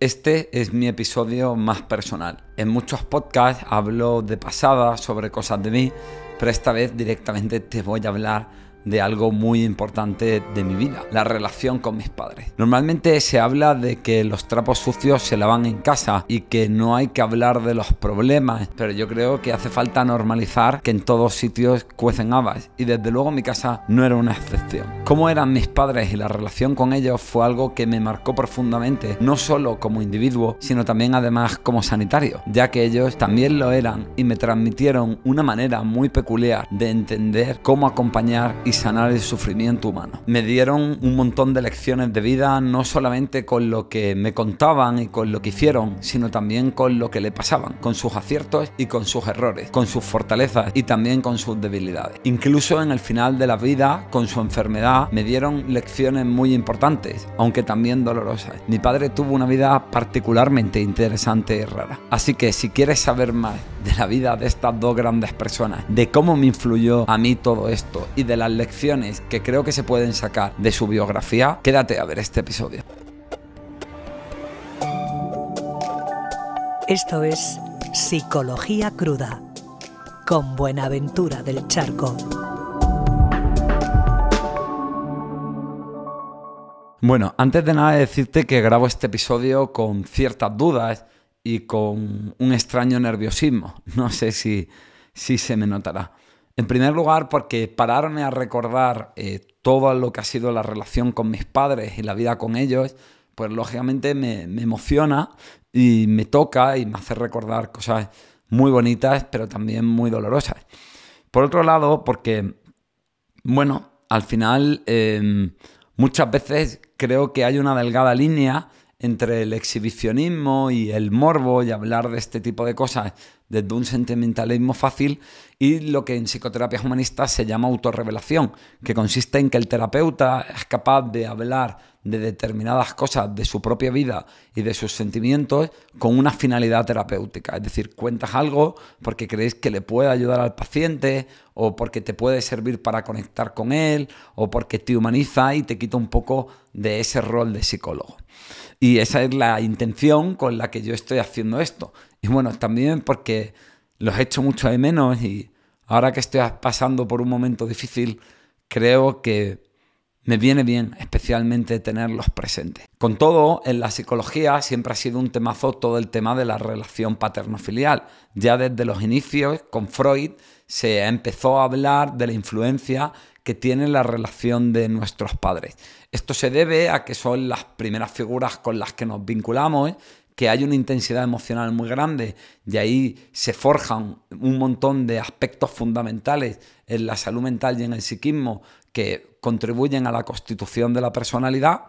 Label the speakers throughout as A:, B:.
A: Este es mi episodio más personal. En muchos podcasts hablo de pasada sobre cosas de mí, pero esta vez directamente te voy a hablar de algo muy importante de mi vida, la relación con mis padres. Normalmente se habla de que los trapos sucios se lavan en casa y que no hay que hablar de los problemas, pero yo creo que hace falta normalizar que en todos sitios cuecen habas, y desde luego mi casa no era una excepción. Cómo eran mis padres y la relación con ellos fue algo que me marcó profundamente, no solo como individuo, sino también además como sanitario, ya que ellos también lo eran y me transmitieron una manera muy peculiar de entender cómo acompañar y sanar el sufrimiento humano. Me dieron un montón de lecciones de vida, no solamente con lo que me contaban y con lo que hicieron, sino también con lo que le pasaban, con sus aciertos y con sus errores, con sus fortalezas y también con sus debilidades. Incluso en el final de la vida, con su enfermedad, me dieron lecciones muy importantes, aunque también dolorosas. Mi padre tuvo una vida particularmente interesante y rara. Así que si quieres saber más de la vida de estas dos grandes personas, de cómo me influyó a mí todo esto y de las lecciones que creo que se pueden sacar de su biografía, quédate a ver este episodio.
B: Esto es Psicología Cruda, con Buenaventura del Charco.
A: Bueno, antes de nada decirte que grabo este episodio con ciertas dudas y con un extraño nerviosismo. No sé si se me notará. En primer lugar, porque pararme a recordar todo lo que ha sido la relación con mis padres y la vida con ellos, pues lógicamente me emociona y me toca y me hace recordar cosas muy bonitas, pero también muy dolorosas. Por otro lado, porque, bueno, al final muchas veces creo que hay una delgada línea entre el exhibicionismo y el morbo y hablar de este tipo de cosas desde un sentimentalismo fácil y lo que en psicoterapias humanistas se llama autorrevelación, que consiste en que el terapeuta es capaz de hablar de determinadas cosas de su propia vida y de sus sentimientos con una finalidad terapéutica. Es decir, cuentas algo porque crees que le puede ayudar al paciente o porque te puede servir para conectar con él o porque te humaniza y te quita un poco de ese rol de psicólogo. Y esa es la intención con la que yo estoy haciendo esto. Y bueno, también porque los echo mucho de menos y ahora que estoy pasando por un momento difícil, creo que me viene bien especialmente tenerlos presentes. Con todo, en la psicología siempre ha sido un temazo todo el tema de la relación paterno-filial. Ya desde los inicios, con Freud, se empezó a hablar de la influencia que tiene la relación de nuestros padres. Esto se debe a que son las primeras figuras con las que nos vinculamos, que hay una intensidad emocional muy grande y ahí se forjan un montón de aspectos fundamentales en la salud mental y en el psiquismo que contribuyen a la constitución de la personalidad,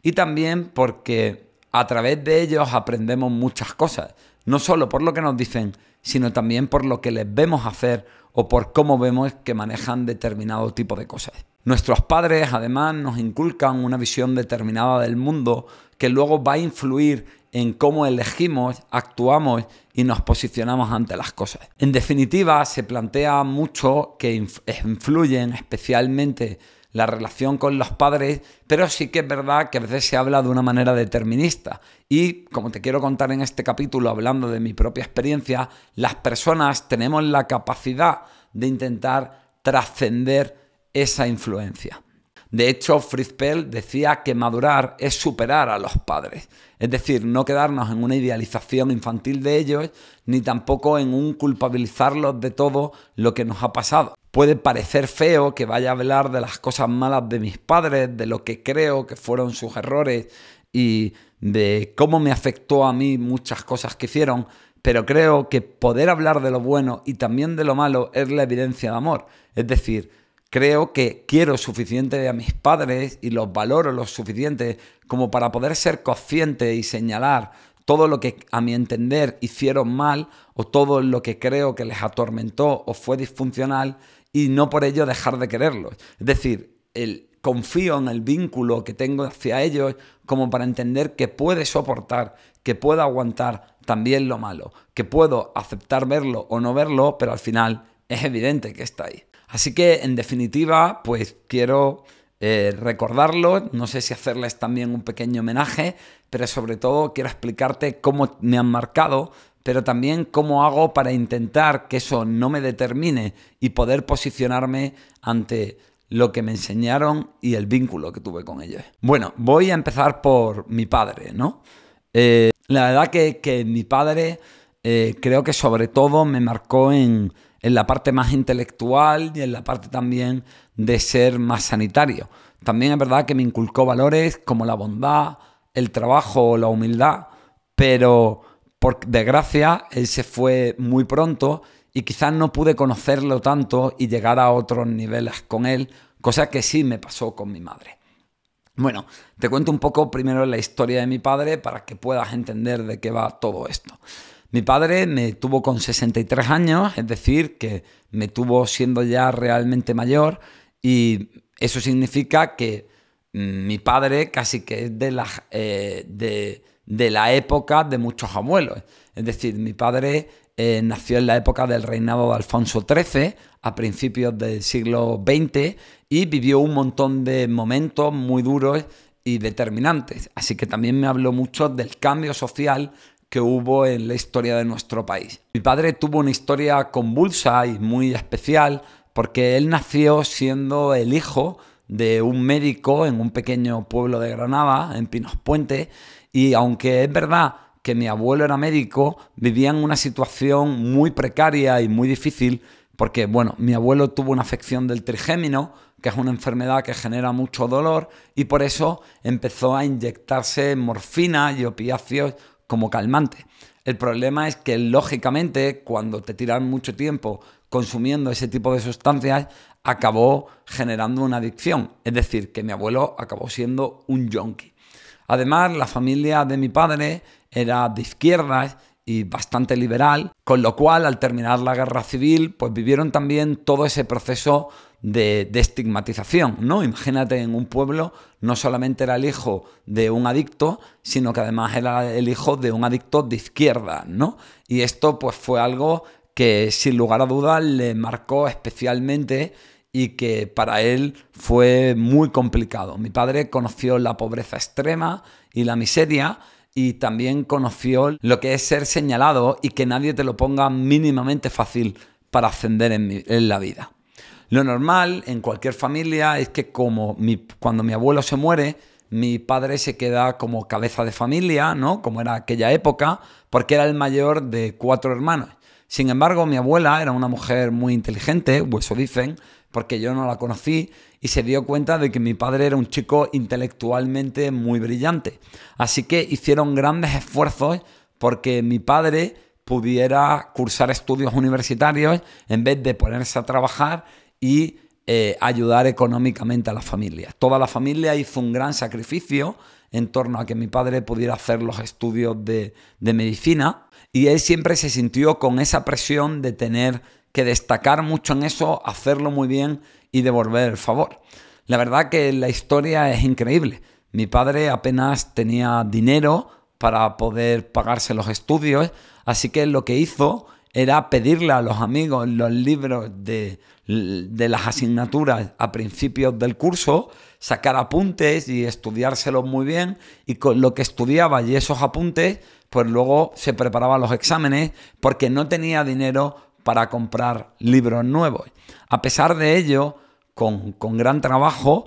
A: y también porque a través de ellos aprendemos muchas cosas, no solo por lo que nos dicen, sino también por lo que les vemos hacer o por cómo vemos que manejan determinado tipo de cosas. Nuestros padres además nos inculcan una visión determinada del mundo que luego va a influir en cómo elegimos, actuamos y nos posicionamos ante las cosas. En definitiva, se plantea mucho que influyen especialmente la relación con los padres, pero sí que es verdad que a veces se habla de una manera determinista. Y, como te quiero contar en este capítulo, hablando de mi propia experiencia, las personas tenemos la capacidad de intentar trascender esa influencia. De hecho, Fritz Perls decía que madurar es superar a los padres. Es decir, no quedarnos en una idealización infantil de ellos, ni tampoco en un culpabilizarlos de todo lo que nos ha pasado. Puede parecer feo que vaya a hablar de las cosas malas de mis padres, de lo que creo que fueron sus errores y de cómo me afectó a mí muchas cosas que hicieron, pero creo que poder hablar de lo bueno y también de lo malo es la evidencia de amor. Es decir, creo que quiero suficiente a mis padres y los valoro lo suficiente como para poder ser consciente y señalar todo lo que a mi entender hicieron mal o todo lo que creo que les atormentó o fue disfuncional y no por ello dejar de quererlos. Es decir, confío en el vínculo que tengo hacia ellos como para entender que puede soportar, que puedo aguantar también lo malo, que puedo aceptar verlo o no verlo, pero al final es evidente que está ahí. Así que, en definitiva, pues quiero recordarlo, no sé si hacerles también un pequeño homenaje, pero sobre todo quiero explicarte cómo me han marcado, pero también cómo hago para intentar que eso no me determine y poder posicionarme ante lo que me enseñaron y el vínculo que tuve con ellos. Bueno, voy a empezar por mi padre, ¿no? La verdad que mi padre creo que sobre todo me marcó en la parte más intelectual y en la parte también de ser más sanitario. También es verdad que me inculcó valores como la bondad, el trabajo o la humildad, pero por desgracia él se fue muy pronto y quizás no pude conocerlo tanto y llegar a otros niveles con él, cosa que sí me pasó con mi madre. Bueno, te cuento un poco primero la historia de mi padre para que puedas entender de qué va todo esto. Mi padre me tuvo con 63 años, es decir, que me tuvo siendo ya realmente mayor, y eso significa que mi padre casi que es de la época de muchos abuelos. Es decir, mi padre nació en la época del reinado de Alfonso XIII, a principios del siglo XX, y vivió un montón de momentos muy duros y determinantes. Así que también me habló mucho del cambio social que hubo en la historia de nuestro país. Mi padre tuvo una historia convulsa y muy especial porque él nació siendo el hijo de un médico en un pequeño pueblo de Granada, en Pinos Puente, y aunque es verdad que mi abuelo era médico, vivía en una situación muy precaria y muy difícil porque, bueno, mi abuelo tuvo una afección del trigémino, que es una enfermedad que genera mucho dolor, y por eso empezó a inyectarse morfina y opiáceos como calmante. El problema es que, lógicamente, cuando te tiran mucho tiempo consumiendo ese tipo de sustancias, acabó generando una adicción. Es decir, que mi abuelo acabó siendo un yonki. Además, la familia de mi padre era de izquierdas y bastante liberal, con lo cual, al terminar la guerra civil, pues vivieron también todo ese proceso de estigmatización, ¿no? Imagínate, en un pueblo no solamente era el hijo de un adicto, sino que además era el hijo de un adicto de izquierda, ¿no? Y esto pues fue algo que sin lugar a dudas le marcó especialmente y que para él fue muy complicado. Mi padre conoció la pobreza extrema y la miseria, y también conoció lo que es ser señalado y que nadie te lo ponga mínimamente fácil para ascender en la vida. Lo normal en cualquier familia es que cuando mi abuelo se muere, mi padre se queda como cabeza de familia, ¿no? Como era aquella época, porque era el mayor de 4 hermanos. Sin embargo, mi abuela era una mujer muy inteligente, o eso dicen, porque yo no la conocí, y se dio cuenta de que mi padre era un chico intelectualmente muy brillante. Así que hicieron grandes esfuerzos porque mi padre pudiera cursar estudios universitarios en vez de ponerse a trabajar y ayudar económicamente a la familia. Toda la familia hizo un gran sacrificio en torno a que mi padre pudiera hacer los estudios de medicina, y él siempre se sintió con esa presión de tener que destacar mucho en eso, hacerlo muy bien y devolver el favor. La verdad que la historia es increíble. Mi padre apenas tenía dinero para poder pagarse los estudios, así que lo que hizo era pedirle a los amigos los libros de las asignaturas a principios del curso, sacar apuntes y estudiárselos muy bien, y con lo que estudiaba y esos apuntes, pues luego se preparaba los exámenes porque no tenía dinero para comprar libros nuevos. A pesar de ello, con gran trabajo,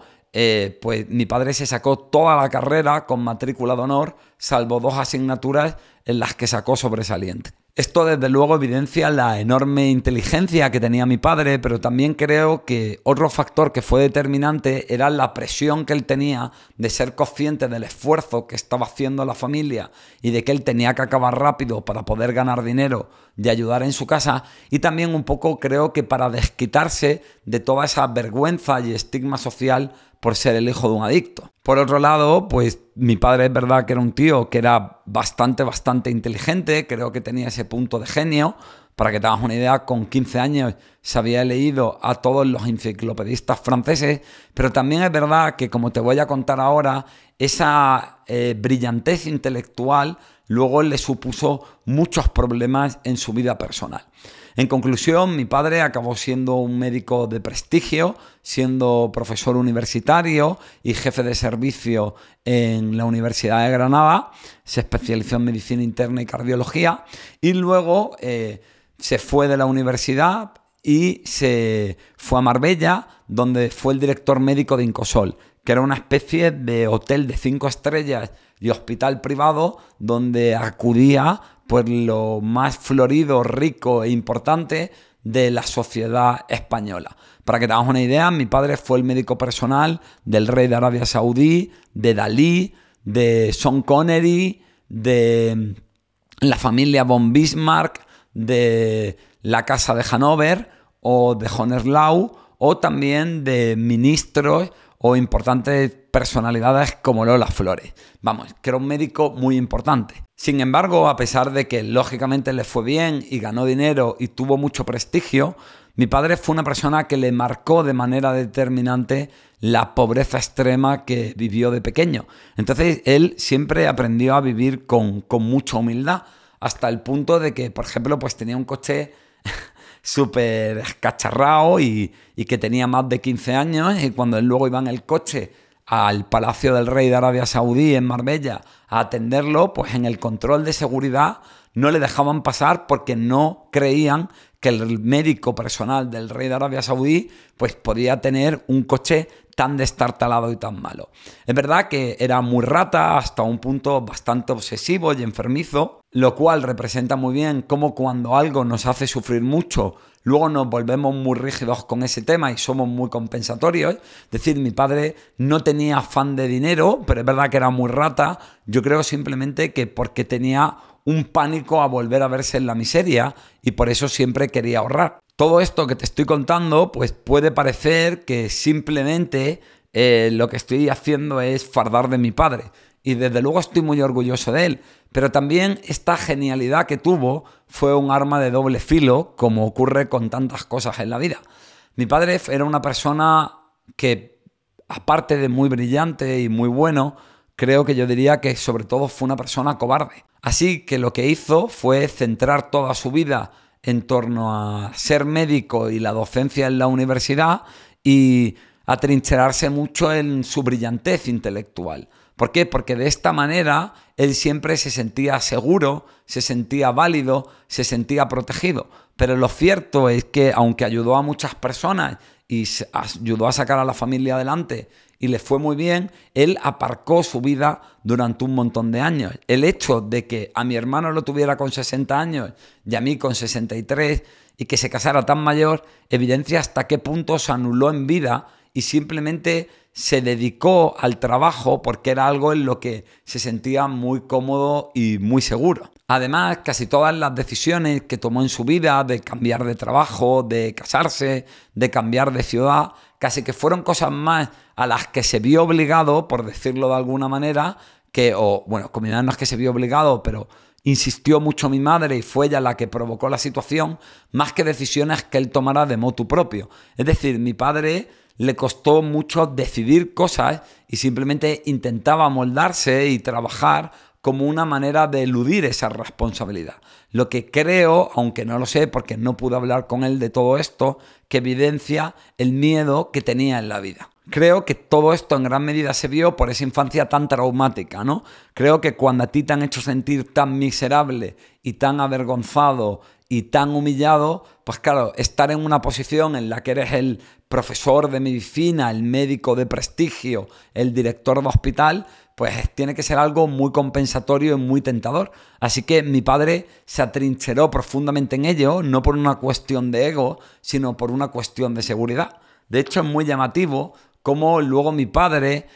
A: pues mi padre se sacó toda la carrera con matrícula de honor, salvo 2 asignaturas en las que sacó sobresaliente. Esto desde luego evidencia la enorme inteligencia que tenía mi padre, pero también creo que otro factor que fue determinante era la presión que él tenía de ser consciente del esfuerzo que estaba haciendo la familia y de que él tenía que acabar rápido para poder ganar dinero y ayudar en su casa, y también un poco creo que para desquitarse de toda esa vergüenza y estigma social por ser el hijo de un adicto. Por otro lado, pues mi padre es verdad que era un tío que era bastante inteligente, creo que tenía ese punto de genio. Para que te hagas una idea, con 15 años se había leído a todos los enciclopedistas franceses, pero también es verdad que, como te voy a contar ahora, esa brillantez intelectual luego le supuso muchos problemas en su vida personal. En conclusión, mi padre acabó siendo un médico de prestigio, siendo profesor universitario y jefe de servicio en la Universidad de Granada. Se especializó en medicina interna y cardiología y luego se fue de la universidad y se fue a Marbella, donde fue el director médico de Incosol, que era una especie de hotel de 5 estrellas y hospital privado donde acudía pues lo más florido, rico e importante de la sociedad española. Para que te hagas una idea, mi padre fue el médico personal del rey de Arabia Saudí, de Dalí, de Sean Connery, de la familia von Bismarck, de la casa de Hannover o de Hohenlohe, o también de ministros o importantes personalidades como Lola Flores. Vamos, que era un médico muy importante. Sin embargo, a pesar de que lógicamente le fue bien y ganó dinero y tuvo mucho prestigio, mi padre fue una persona que le marcó de manera determinante la pobreza extrema que vivió de pequeño. Entonces, él siempre aprendió a vivir con mucha humildad, hasta el punto de que, por ejemplo, pues tenía un coche súper escacharrado y que tenía más de 15 años, y cuando él luego iba en el coche al Palacio del Rey de Arabia Saudí en Marbella a atenderlo, pues en el control de seguridad no le dejaban pasar porque no creían que el médico personal del Rey de Arabia Saudí pues podía tener un coche tan destartalado y tan malo. Es verdad que era muy rata, hasta un punto bastante obsesivo y enfermizo, lo cual representa muy bien cómo cuando algo nos hace sufrir mucho, luego nos volvemos muy rígidos con ese tema y somos muy compensatorios. Es decir, mi padre no tenía afán de dinero, pero es verdad que era muy rata. Yo creo simplemente que porque tenía un pánico a volver a verse en la miseria y por eso siempre quería ahorrar. Todo esto que te estoy contando, pues puede parecer que simplemente lo que estoy haciendo es fardar de mi padre. Y desde luego estoy muy orgulloso de él. Pero también esta genialidad que tuvo fue un arma de doble filo, como ocurre con tantas cosas en la vida. Mi padre era una persona que, aparte de muy brillante y muy bueno, creo que yo diría que sobre todo fue una persona cobarde. Así que lo que hizo fue centrar toda su vida en torno a ser médico y la docencia en la universidad y atrincherarse mucho en su brillantez intelectual. ¿Por qué? Porque de esta manera él siempre se sentía seguro, se sentía válido, se sentía protegido. Pero lo cierto es que aunque ayudó a muchas personas y ayudó a sacar a la familia adelante y le fue muy bien, él aparcó su vida durante un montón de años. El hecho de que a mi hermano lo tuviera con 60 años y a mí con 63 y que se casara tan mayor, evidencia hasta qué punto se anuló en vida y simplemente se dedicó al trabajo porque era algo en lo que se sentía muy cómodo y muy seguro. Además, casi todas las decisiones que tomó en su vida, de cambiar de trabajo, de casarse, de cambiar de ciudad, casi que fueron cosas más a las que se vio obligado, por decirlo de alguna manera, con mi madre no es que se vio obligado, pero insistió mucho mi madre y fue ella la que provocó la situación, más que decisiones que él tomara de motu propio. Es decir, mi padre le costó mucho decidir cosas y simplemente intentaba moldarse y trabajar como una manera de eludir esa responsabilidad. Lo que creo, aunque no lo sé porque no pude hablar con él de todo esto, que evidencia el miedo que tenía en la vida. Creo que todo esto en gran medida se vio por esa infancia tan traumática, ¿no? Creo que cuando a ti te han hecho sentir tan miserable y tan avergonzado y tan humillado, pues claro, estar en una posición en la que eres el profesor de medicina, el médico de prestigio, el director de hospital, pues tiene que ser algo muy compensatorio y muy tentador. Así que mi padre se atrincheró profundamente en ello, no por una cuestión de ego, sino por una cuestión de seguridad. De hecho, es muy llamativo cómo luego mi padre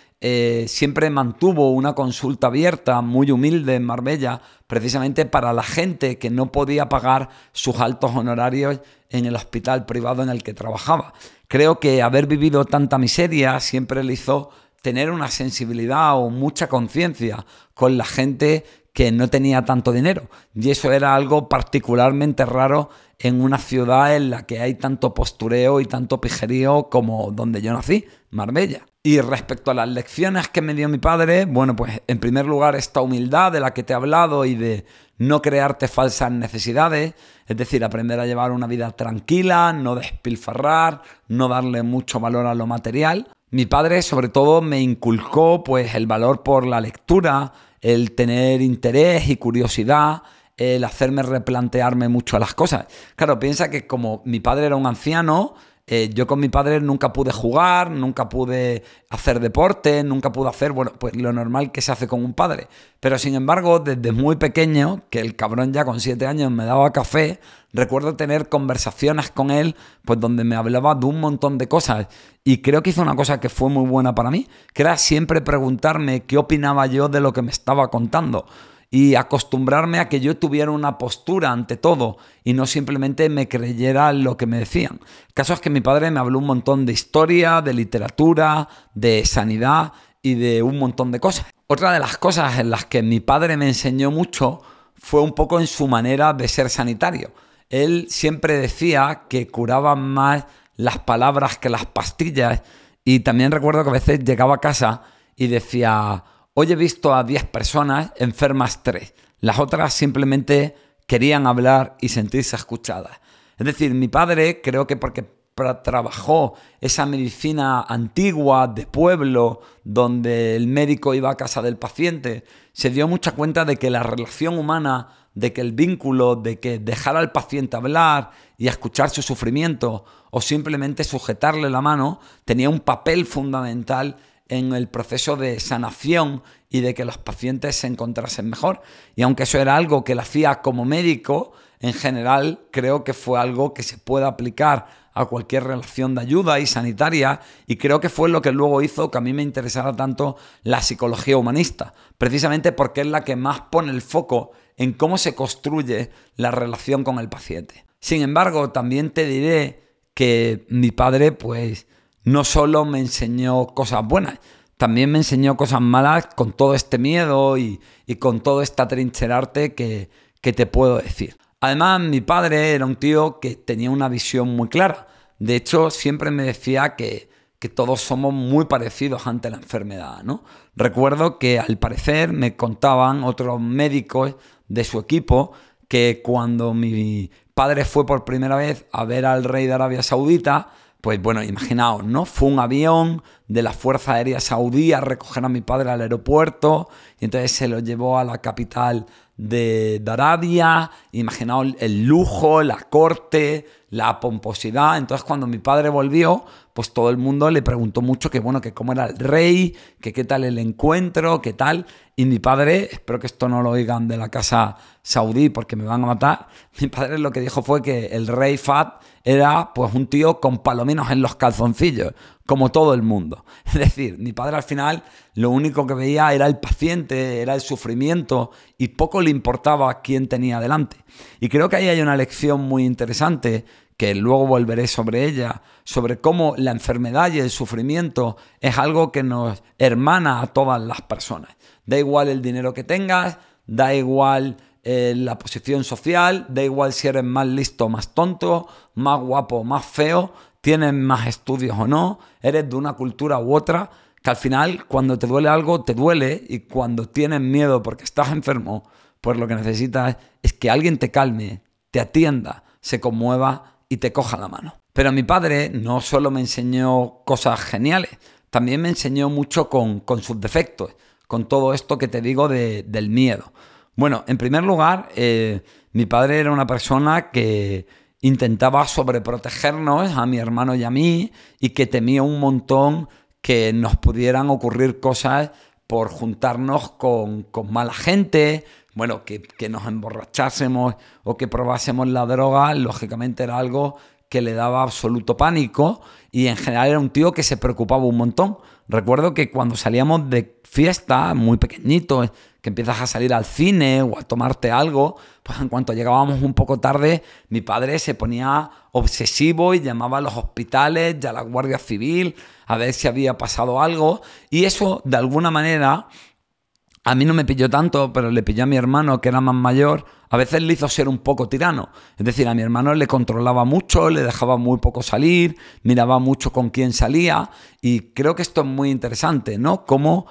A: siempre mantuvo una consulta abierta, muy humilde en Marbella, precisamente para la gente que no podía pagar sus altos honorarios en el hospital privado en el que trabajaba. Creo que haber vivido tanta miseria siempre le hizo tener una sensibilidad o mucha conciencia con la gente que no tenía tanto dinero. Y eso era algo particularmente raro en una ciudad en la que hay tanto postureo y tanto pijerío como donde yo nací, Marbella. Y respecto a las lecciones que me dio mi padre, bueno, pues en primer lugar esta humildad de la que te he hablado y de no crearte falsas necesidades, es decir, aprender a llevar una vida tranquila, no despilfarrar, no darle mucho valor a lo material. Mi padre sobre todo me inculcó pues el valor por la lectura, el tener interés y curiosidad, el hacerme replantearme mucho las cosas. Claro, piensa que como mi padre era un anciano, yo con mi padre nunca pude jugar, nunca pude hacer deporte, nunca pude hacer, bueno, pues lo normal que se hace con un padre. Pero sin embargo, desde muy pequeño, que el cabrón ya con 7 años me daba café, recuerdo tener conversaciones con él, pues donde me hablaba de un montón de cosas. Y creo que hizo una cosa que fue muy buena para mí, que era siempre preguntarme qué opinaba yo de lo que me estaba contando. Y acostumbrarme a que yo tuviera una postura ante todo y no simplemente me creyera lo que me decían. El caso es que mi padre me habló un montón de historia, de literatura, de sanidad y de un montón de cosas. Otra de las cosas en las que mi padre me enseñó mucho fue un poco en su manera de ser sanitario. Él siempre decía que curaban más las palabras que las pastillas, y también recuerdo que a veces llegaba a casa y decía: hoy he visto a 10 personas, enfermas 3. Las otras simplemente querían hablar y sentirse escuchadas. Es decir, mi padre, creo que porque trabajó esa medicina antigua de pueblo, donde el médico iba a casa del paciente, se dio mucha cuenta de que la relación humana, de que el vínculo, de que dejar al paciente hablar y escuchar su sufrimiento o simplemente sujetarle la mano, tenía un papel fundamental en el proceso de sanación y de que los pacientes se encontrasen mejor. Y aunque eso era algo que él hacía como médico, en general creo que fue algo que se puede aplicar a cualquier relación de ayuda y sanitaria, y creo que fue lo que luego hizo que a mí me interesara tanto la psicología humanista, precisamente porque es la que más pone el foco en cómo se construye la relación con el paciente. Sin embargo, también te diré que mi padre, pues, no solo me enseñó cosas buenas, también me enseñó cosas malas con todo este miedo y con todo este atrincherarte que te puedo decir. Además, mi padre era un tío que tenía una visión muy clara. De hecho, siempre me decía que todos somos muy parecidos ante la enfermedad, ¿no? Recuerdo que al parecer me contaban otros médicos de su equipo que cuando mi padre fue por primera vez a ver al rey de Arabia Saudita, pues bueno, imaginaos, ¿no? Fue un avión de la Fuerza Aérea Saudí a recoger a mi padre al aeropuerto y entonces se lo llevó a la capital de Arabia. Imaginaos el lujo, la corte, la pomposidad. Entonces cuando mi padre volvió, pues todo el mundo le preguntó mucho que bueno, que cómo era el rey, que qué tal el encuentro, qué tal. Y mi padre, espero que esto no lo oigan de la casa saudí porque me van a matar, mi padre lo que dijo fue que el rey Fahd era pues un tío con palominos en los calzoncillos, como todo el mundo. Es decir, mi padre al final lo único que veía era el paciente, era el sufrimiento y poco le importaba quién tenía delante. Y creo que ahí hay una lección muy interesante, que luego volveré sobre ella, sobre cómo la enfermedad y el sufrimiento es algo que nos hermana a todas las personas. Da igual el dinero que tengas, da igual la posición social, da igual si eres más listo o más tonto, más guapo o más feo, tienes más estudios o no, eres de una cultura u otra, que al final cuando te duele algo, te duele, y cuando tienes miedo porque estás enfermo, pues lo que necesitas es que alguien te calme, te atienda, se conmueva y te coja la mano. Pero mi padre no solo me enseñó cosas geniales, también me enseñó mucho con sus defectos, con todo esto que te digo del miedo. Bueno, en primer lugar, mi padre era una persona que intentaba sobreprotegernos a mi hermano y a mí, y que temía un montón que nos pudieran ocurrir cosas por juntarnos con mala gente. Bueno, que nos emborrachásemos o que probásemos la droga, lógicamente era algo que le daba absoluto pánico, y en general era un tío que se preocupaba un montón. Recuerdo que cuando salíamos de fiesta, muy pequeñitos, que empiezas a salir al cine o a tomarte algo, pues en cuanto llegábamos un poco tarde, mi padre se ponía obsesivo y llamaba a los hospitales y a la Guardia Civil a ver si había pasado algo, y eso de alguna manera A mí no me pilló tanto, pero le pilló a mi hermano, que era más mayor. A veces le hizo ser un poco tirano. Es decir, a mi hermano le controlaba mucho, le dejaba muy poco salir, miraba mucho con quién salía. Y creo que esto es muy interesante, ¿no? Como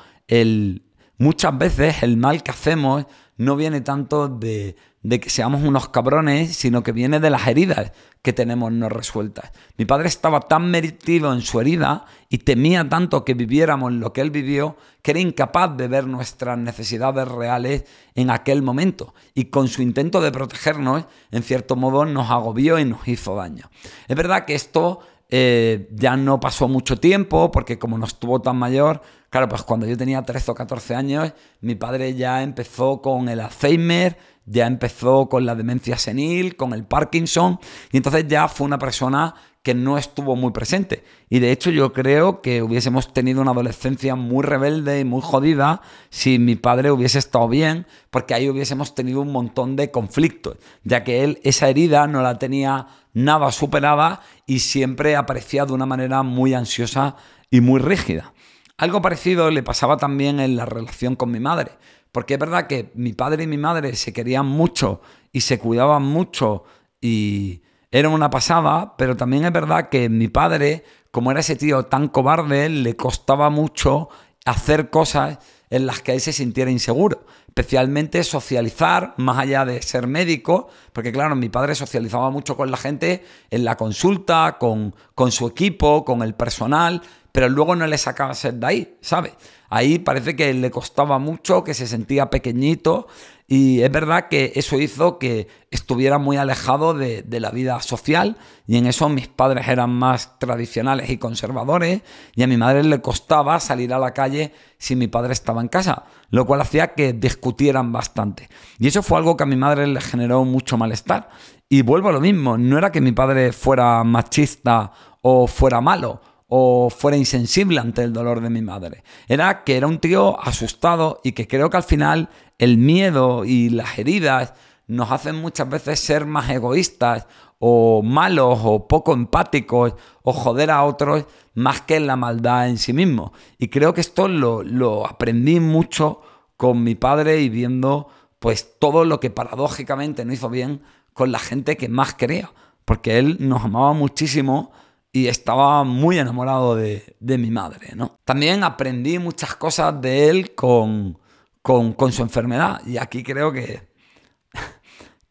A: muchas veces el mal que hacemos no viene tanto de que seamos unos cabrones, sino que viene de las heridas que tenemos no resueltas. Mi padre estaba tan metido en su herida y temía tanto que viviéramos lo que él vivió, que era incapaz de ver nuestras necesidades reales en aquel momento. Y con su intento de protegernos, en cierto modo, nos agobió y nos hizo daño. Es verdad que esto ya no pasó mucho tiempo, porque como no estuvo tan mayor, claro, pues cuando yo tenía 13 o 14 años, mi padre ya empezó con el Alzheimer, ya empezó con la demencia senil, con el Parkinson, y entonces ya fue una persona que no estuvo muy presente. Y de hecho yo creo que hubiésemos tenido una adolescencia muy rebelde y muy jodida si mi padre hubiese estado bien, porque ahí hubiésemos tenido un montón de conflictos, ya que él esa herida no la tenía nada superada y siempre aparecía de una manera muy ansiosa y muy rígida. Algo parecido le pasaba también en la relación con mi madre, porque es verdad que mi padre y mi madre se querían mucho y se cuidaban mucho y era una pasada, pero también es verdad que mi padre, como era ese tío tan cobarde, le costaba mucho hacer cosas en las que él se sintiera inseguro, especialmente socializar, más allá de ser médico, porque claro, mi padre socializaba mucho con la gente en la consulta, con su equipo, con el personal, pero luego no le sacaba ser de ahí, ¿sabes? Ahí parece que le costaba mucho, que se sentía pequeñito, y es verdad que eso hizo que estuviera muy alejado de la vida social, y en eso mis padres eran más tradicionales y conservadores, y a mi madre le costaba salir a la calle si mi padre estaba en casa, lo cual hacía que discutieran bastante. Y eso fue algo que a mi madre le generó mucho malestar. Y vuelvo a lo mismo, no era que mi padre fuera machista o fuera malo, o fuera insensible ante el dolor de mi madre. Era que era un tío asustado y que creo que al final el miedo y las heridas nos hacen muchas veces ser más egoístas o malos o poco empáticos o joder a otros más que la maldad en sí mismo. Y creo que esto lo aprendí mucho con mi padre y viendo pues todo lo que paradójicamente no hizo bien con la gente que más quería, porque él nos amaba muchísimo y estaba muy enamorado de mi madre, ¿no? También aprendí muchas cosas de él con su enfermedad. Y aquí creo que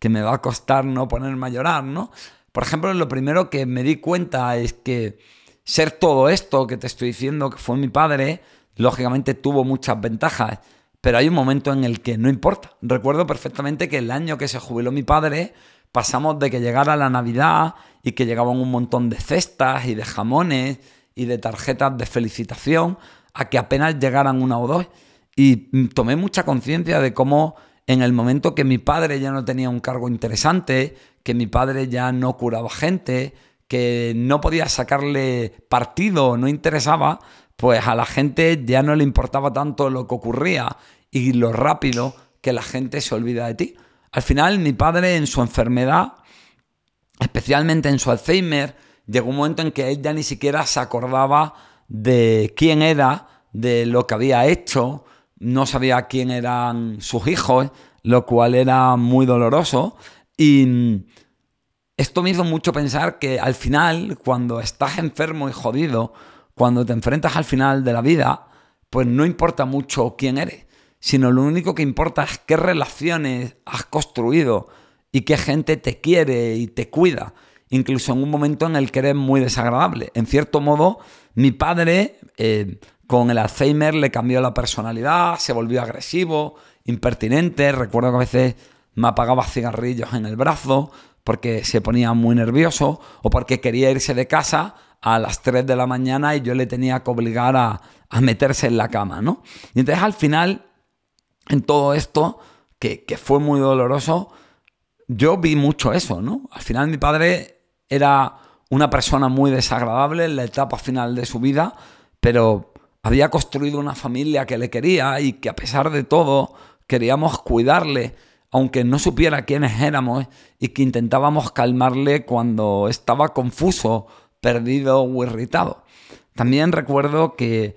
A: me va a costar no ponerme a llorar, ¿no? Por ejemplo, lo primero que me di cuenta es que ser todo esto que te estoy diciendo, que fue mi padre, lógicamente tuvo muchas ventajas, pero hay un momento en el que no importa. Recuerdo perfectamente que el año que se jubiló mi padre, pasamos de que llegara la Navidad y que llegaban un montón de cestas y de jamones y de tarjetas de felicitación a que apenas llegaran una o dos. Y tomé mucha conciencia de cómo en el momento que mi padre ya no tenía un cargo interesante, que mi padre ya no curaba gente, que no podía sacarle partido, no interesaba, pues a la gente ya no le importaba tanto lo que ocurría y lo rápido que la gente se olvida de ti. Al final, mi padre en su enfermedad, especialmente en su Alzheimer, llegó un momento en que él ya ni siquiera se acordaba de quién era, de lo que había hecho, no sabía quién eran sus hijos, lo cual era muy doloroso. Y esto me hizo mucho pensar que al final, cuando estás enfermo y jodido, cuando te enfrentas al final de la vida, pues no importa mucho quién eres, sino lo único que importa es qué relaciones has construido y qué gente te quiere y te cuida, incluso en un momento en el que eres muy desagradable. En cierto modo, mi padre con el Alzheimer le cambió la personalidad, se volvió agresivo, impertinente. Recuerdo que a veces me apagaba cigarrillos en el brazo porque se ponía muy nervioso o porque quería irse de casa a las 3 de la mañana y yo le tenía que obligar a meterse en la cama, ¿no? Y entonces al final, en todo esto, que fue muy doloroso, yo vi mucho eso, ¿no? Al final mi padre era una persona muy desagradable en la etapa final de su vida, pero había construido una familia que le quería y que a pesar de todo queríamos cuidarle, aunque no supiera quiénes éramos, y que intentábamos calmarle cuando estaba confuso, perdido o irritado. También recuerdo que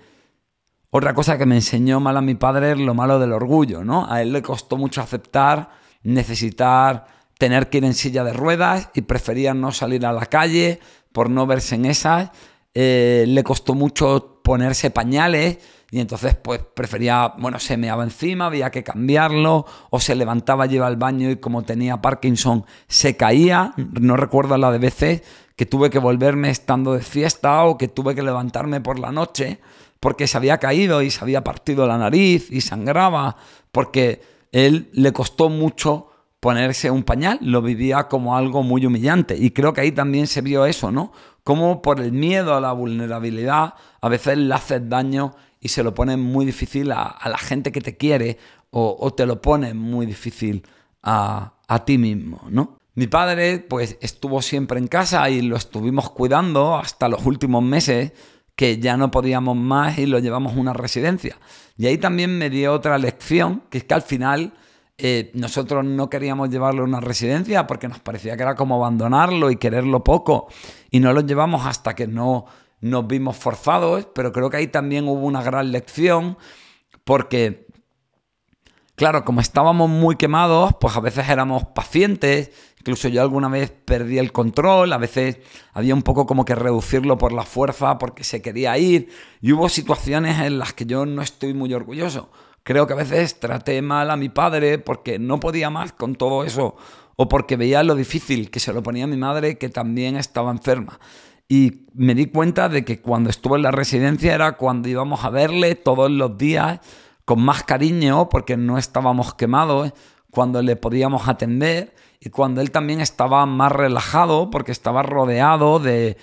A: Otra cosa que me enseñó mal a mi padre es lo malo del orgullo, ¿no? A él le costó mucho aceptar, necesitar tener que ir en silla de ruedas y prefería no salir a la calle por no verse en esas. Le costó mucho ponerse pañales y entonces pues prefería, se meaba encima, había que cambiarlo, o se levantaba y iba al baño y como tenía Parkinson se caía. No recuerdo la de veces que tuve que volverme estando de fiesta o que tuve que levantarme por la noche porque se había caído y se había partido la nariz y sangraba, porque él le costó mucho ponerse un pañal, lo vivía como algo muy humillante. Y creo que ahí también se vio eso, ¿no? Como por el miedo a la vulnerabilidad a veces le haces daño y se lo pones muy difícil a la gente que te quiere o te lo pones muy difícil a ti mismo, ¿no? Mi padre pues estuvo siempre en casa y lo estuvimos cuidando hasta los últimos meses, que ya no podíamos más y lo llevamos a una residencia. Y ahí también me dio otra lección, que es que al final nosotros no queríamos llevarlo a una residencia porque nos parecía que era como abandonarlo y quererlo poco, y no lo llevamos hasta que no nos vimos forzados. Pero creo que ahí también hubo una gran lección porque, claro, como estábamos muy quemados, pues a veces éramos pacientes. Incluso yo alguna vez perdí el control, a veces había un poco como que reducirlo por la fuerza porque se quería ir, y hubo situaciones en las que yo no estoy muy orgulloso. Creo que a veces traté mal a mi padre porque no podía más con todo eso, o porque veía lo difícil que se lo ponía a mi madre, que también estaba enferma. Y me di cuenta de que cuando estuve en la residencia era cuando íbamos a verle todos los días con más cariño porque no estábamos quemados, cuando le podíamos atender y cuando él también estaba más relajado porque estaba rodeado de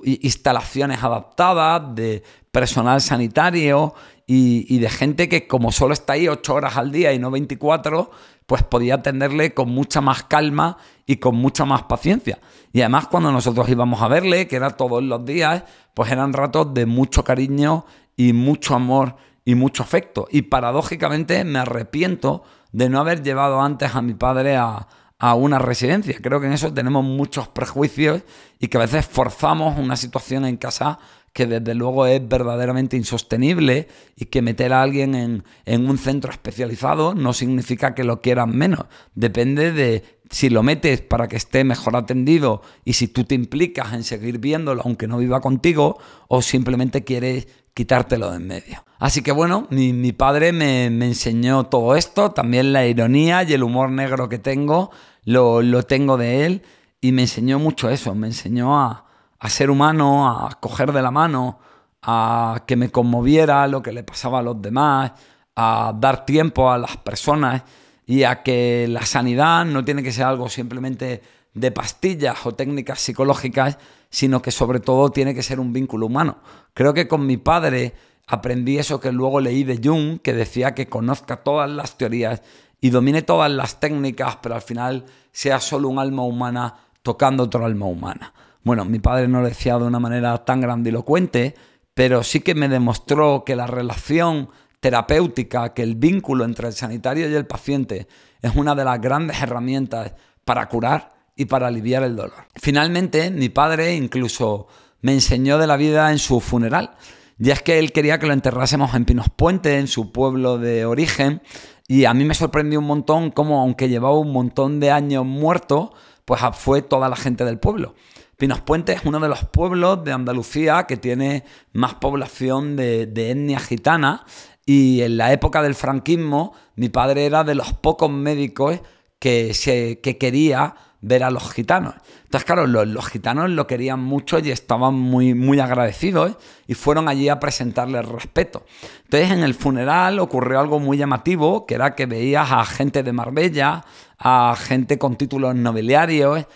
A: instalaciones adaptadas, de personal sanitario y de gente que, como solo está ahí 8 horas al día y no 24, pues podía atenderle con mucha más calma y con mucha más paciencia. Y además cuando nosotros íbamos a verle, que era todos los días, pues eran ratos de mucho cariño y mucho amor y mucho afecto. Y paradójicamente me arrepiento de no haber llevado antes a mi padre a una residencia. Creo que en eso tenemos muchos prejuicios y que a veces forzamos una situación en casa que desde luego es verdaderamente insostenible, y que meter a alguien en un centro especializado no significa que lo quieran menos. Depende de si lo metes para que esté mejor atendido y si tú te implicas en seguir viéndolo aunque no viva contigo, o simplemente quieres quitártelo de en medio. Así que bueno, mi padre me enseñó todo esto, también la ironía y el humor negro que tengo, lo tengo de él, y me enseñó mucho eso, me enseñó a ser humano, a coger de la mano, a que me conmoviera lo que le pasaba a los demás, a dar tiempo a las personas y a que la sanidad no tiene que ser algo simplemente de pastillas o técnicas psicológicas, sino que sobre todo tiene que ser un vínculo humano. Creo que con mi padre aprendí eso que luego leí de Jung, que decía que conozca todas las teorías y domine todas las técnicas, pero al final sea solo un alma humana tocando otra alma humana. Bueno, mi padre no lo decía de una manera tan grandilocuente, pero sí que me demostró que la relación terapéutica, que el vínculo entre el sanitario y el paciente es una de las grandes herramientas para curar y para aliviar el dolor. Finalmente, mi padre incluso me enseñó de la vida en su funeral. Y es que él quería que lo enterrásemos en Pinos Puente, en su pueblo de origen, y a mí me sorprendió un montón cómo, aunque llevaba un montón de años muerto, pues fue toda la gente del pueblo. Pinos Puente es uno de los pueblos de Andalucía que tiene más población de etnia gitana, y en la época del franquismo mi padre era de los pocos médicos que quería ver a los gitanos. Entonces, claro, los gitanos lo querían mucho y estaban muy, muy agradecidos, y fueron allí a presentarle el respeto. Entonces, en el funeral ocurrió algo muy llamativo, que era que veías a gente de Marbella, a gente con títulos nobiliarios,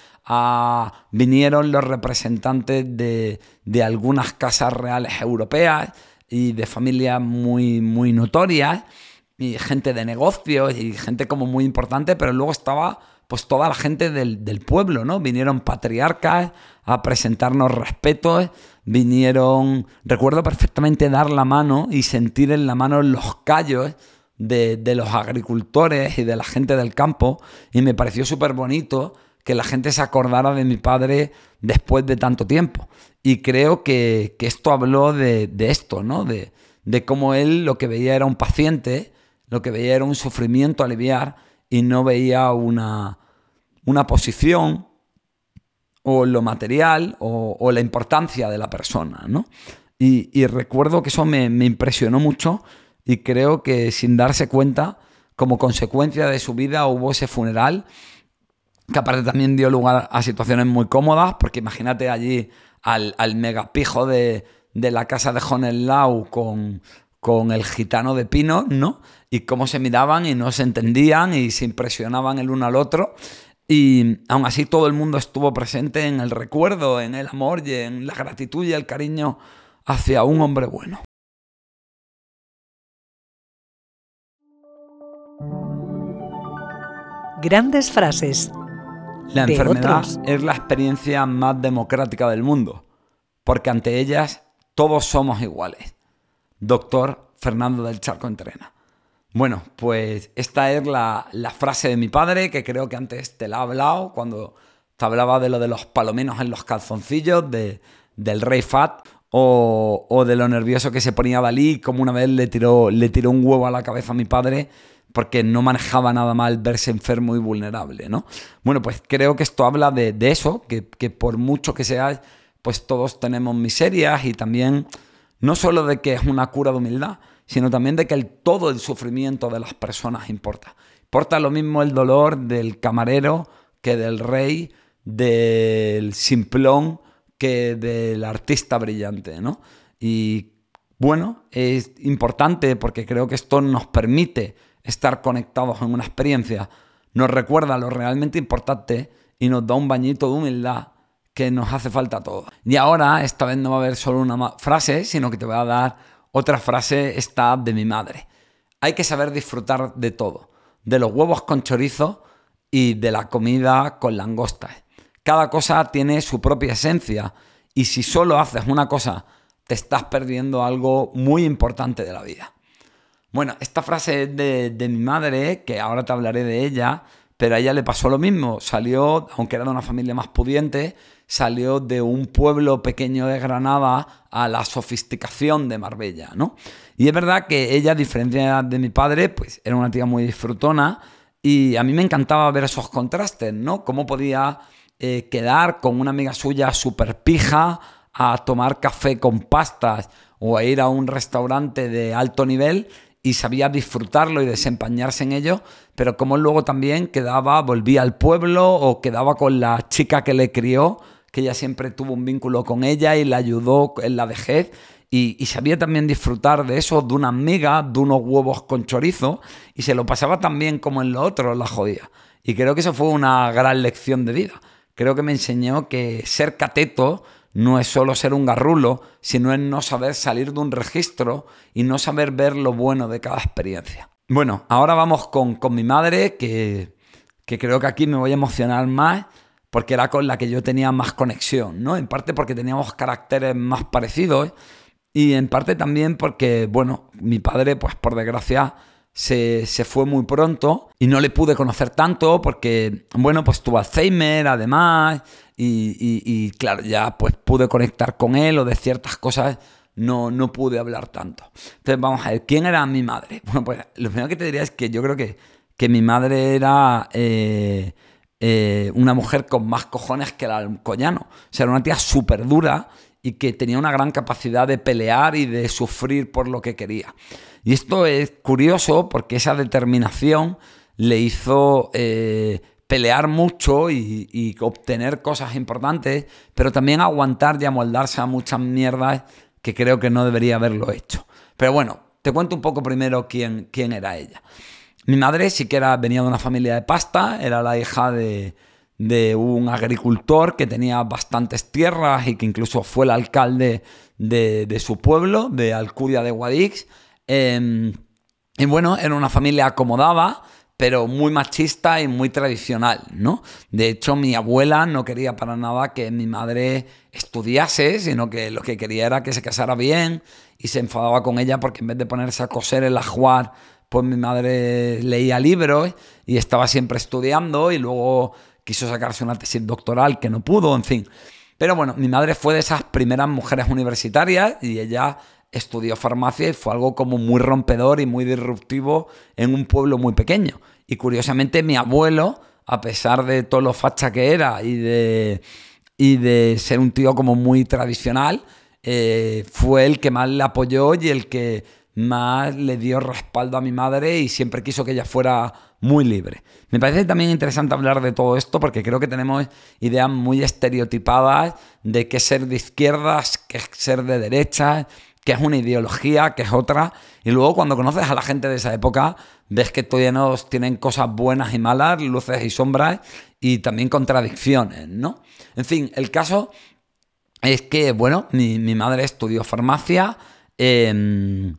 A: vinieron los representantes de algunas casas reales europeas y de familias muy, muy notorias, y gente de negocios y gente como muy importante, pero luego estaba pues toda la gente del pueblo, ¿no? Vinieron patriarcas a presentarnos respetos, recuerdo perfectamente dar la mano y sentir en la mano los callos de los agricultores y de la gente del campo, y me pareció súper bonito que la gente se acordara de mi padre después de tanto tiempo. Y creo que esto habló de esto, ¿no? De de cómo él lo que veía era un paciente, lo que veía era un sufrimiento a aliviar y no veía una posición o lo material o la importancia de la persona, ¿no? Y recuerdo que eso me impresionó mucho y creo que sin darse cuenta, como consecuencia de su vida, hubo ese funeral que aparte también dio lugar a situaciones muy cómodas, porque imagínate allí al megapijo de la casa de Hohenlau con el gitano de Pino, ¿no? Y cómo se miraban y no se entendían y se impresionaban el uno al otro. Y aún así todo el mundo estuvo presente en el recuerdo, en el amor y en la gratitud y el cariño hacia un hombre bueno.
B: Grandes frases.
A: La
B: de
A: enfermedad
B: otros.
A: es la experiencia más democrática del mundo, porque ante ellas todos somos iguales. Doctor Fernando del Charco Entrena. Bueno, pues esta es la frase de mi padre, que creo que antes te la he hablado, cuando te hablaba de lo de los palominos en los calzoncillos, del rey Fat, o de lo nervioso que se ponía Dalí, como una vez le tiró un huevo a la cabeza a mi padre, porque no manejaba nada mal verse enfermo y vulnerable, ¿no? Bueno, pues creo que esto habla de eso, que por mucho que seas, pues todos tenemos miserias y también no solo de que es una cura de humildad, sino también de que todo el sufrimiento de las personas importa. Importa lo mismo el dolor del camarero que del rey, del simplón que del artista brillante, ¿no? Y bueno, es importante porque creo que esto nos permite estar conectados en una experiencia, nos recuerda lo realmente importante y nos da un bañito de humildad que nos hace falta a todos. Y ahora, esta vez no va a haber solo una frase, sino que te voy a dar otra frase, esta de mi madre. Hay que saber disfrutar de todo, de los huevos con chorizo y de la comida con langostas. Cada cosa tiene su propia esencia y si solo haces una cosa, te estás perdiendo algo muy importante de la vida. Bueno, esta frase es de mi madre, que ahora te hablaré de ella, pero a ella le pasó lo mismo. Salió, aunque era de una familia más pudiente, salió de un pueblo pequeño de Granada a la sofisticación de Marbella, ¿no? Y es verdad que ella, a diferencia de mi padre, pues era una tía muy disfrutona y a mí me encantaba ver esos contrastes, ¿no? Cómo podía quedar con una amiga suya súper pija a tomar café con pastas o a ir a un restaurante de alto nivel y sabía disfrutarlo y desempeñarse en ello, pero como luego también volvía al pueblo o quedaba con la chica que le crió, que ella siempre tuvo un vínculo con ella y la ayudó en la vejez, y sabía también disfrutar de eso, de una amiga, de unos huevos con chorizo, y se lo pasaba tan bien como en lo otro, la jodía. Y creo que eso fue una gran lección de vida. Creo que me enseñó que ser cateto no es solo ser un garrulo, sino es no saber salir de un registro y no saber ver lo bueno de cada experiencia. Bueno, ahora vamos con mi madre, que creo que aquí me voy a emocionar más porque era con la que yo tenía más conexión, ¿no? En parte porque teníamos caracteres más parecidos y en parte también porque, bueno, mi padre, pues por desgracia, se fue muy pronto y no le pude conocer tanto porque, bueno, pues tuvo Alzheimer además y claro, ya pues pude conectar con él o de ciertas cosas no pude hablar tanto. Entonces vamos a ver, ¿quién era mi madre? Bueno, pues lo primero que te diría es que yo creo que mi madre era una mujer con más cojones que el alcoyano. O sea, era una tía súper dura y que tenía una gran capacidad de pelear y de sufrir por lo que quería. Y esto es curioso porque esa determinación le hizo pelear mucho y obtener cosas importantes, pero también aguantar y amoldarse a muchas mierdas que creo que no debería haberlo hecho. Pero bueno, te cuento un poco primero quién era ella. Mi madre sí que venía de una familia de pasta, era la hija de un agricultor que tenía bastantes tierras y que incluso fue el alcalde de su pueblo, de Alcudia de Guadix. Y bueno, era una familia acomodada, pero muy machista y muy tradicional, ¿no? De hecho, mi abuela no quería para nada que mi madre estudiase, sino que lo que quería era que se casara bien y se enfadaba con ella porque en vez de ponerse a coser el ajuar, pues mi madre leía libros y estaba siempre estudiando y luego quiso sacarse una tesis doctoral que no pudo, en fin. Pero bueno, mi madre fue de esas primeras mujeres universitarias y ella estudió farmacia y fue algo como muy rompedor y muy disruptivo en un pueblo muy pequeño. Y curiosamente mi abuelo, a pesar de todo lo facha que era y de ser un tío como muy tradicional, fue el que más le apoyó y el que más le dio respaldo a mi madre y siempre quiso que ella fuera muy libre. Me parece también interesante hablar de todo esto porque creo que tenemos ideas muy estereotipadas de qué es ser de izquierdas, qué es ser de derechas, qué es una ideología, qué es otra. Y luego cuando conoces a la gente de esa época, ves que todos tienen cosas buenas y malas, luces y sombras y también contradicciones, ¿no? En fin, el caso es que, bueno, mi madre estudió farmacia,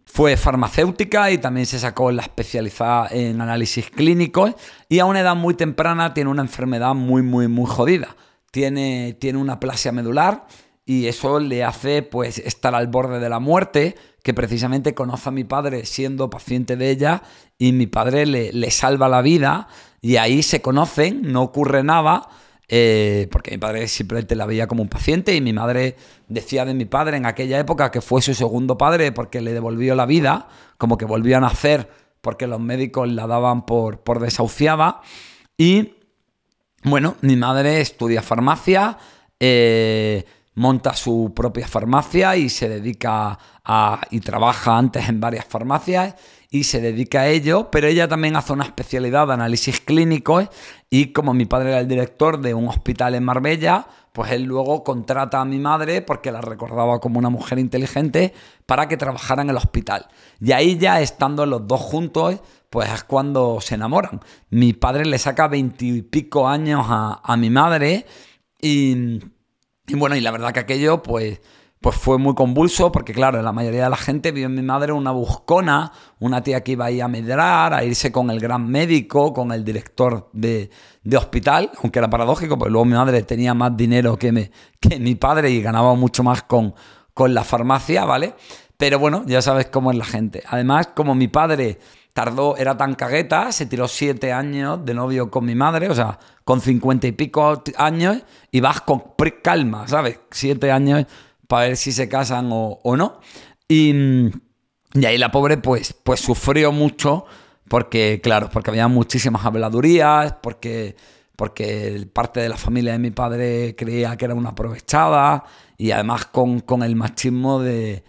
A: fue farmacéutica y también se sacó la especializada en análisis clínicos y a una edad muy temprana tiene una enfermedad muy, muy, muy jodida. Tiene una aplasia medular y eso le hace pues estar al borde de la muerte, que precisamente conoce a mi padre siendo paciente de ella y mi padre le salva la vida y ahí se conocen, no ocurre nada. Porque mi padre simplemente la veía como un paciente y mi madre decía de mi padre en aquella época que fue su segundo padre porque le devolvió la vida, como que volvió a nacer porque los médicos la daban por desahuciada. Y bueno, mi madre estudia farmacia, monta su propia farmacia y se dedica y trabaja antes en varias farmacias y se dedica a ello, pero ella también hace una especialidad de análisis clínicos y como mi padre era el director de un hospital en Marbella, pues él luego contrata a mi madre porque la recordaba como una mujer inteligente para que trabajara en el hospital. Y ahí ya estando los dos juntos, pues es cuando se enamoran. Mi padre le saca 20 y pico años a mi madre y bueno, y la verdad que aquello pues fue muy convulso porque, claro, la mayoría de la gente vio en mi madre una buscona, una tía que iba a ir a medrar, a irse con el gran médico, con el director de hospital, aunque era paradójico, porque luego mi madre tenía más dinero que mi padre y ganaba mucho más con la farmacia, ¿vale? Pero bueno, ya sabes cómo es la gente. Además, como mi padre era tan cagueta, se tiró 7 años de novio con mi madre, o sea, con 50 y pico años, y vas con calma, ¿sabes? 7 años para ver si se casan o no. Y ahí la pobre pues sufrió mucho porque, claro, porque había muchísimas habladurías, porque parte de la familia de mi padre creía que era una aprovechada y además con el machismo de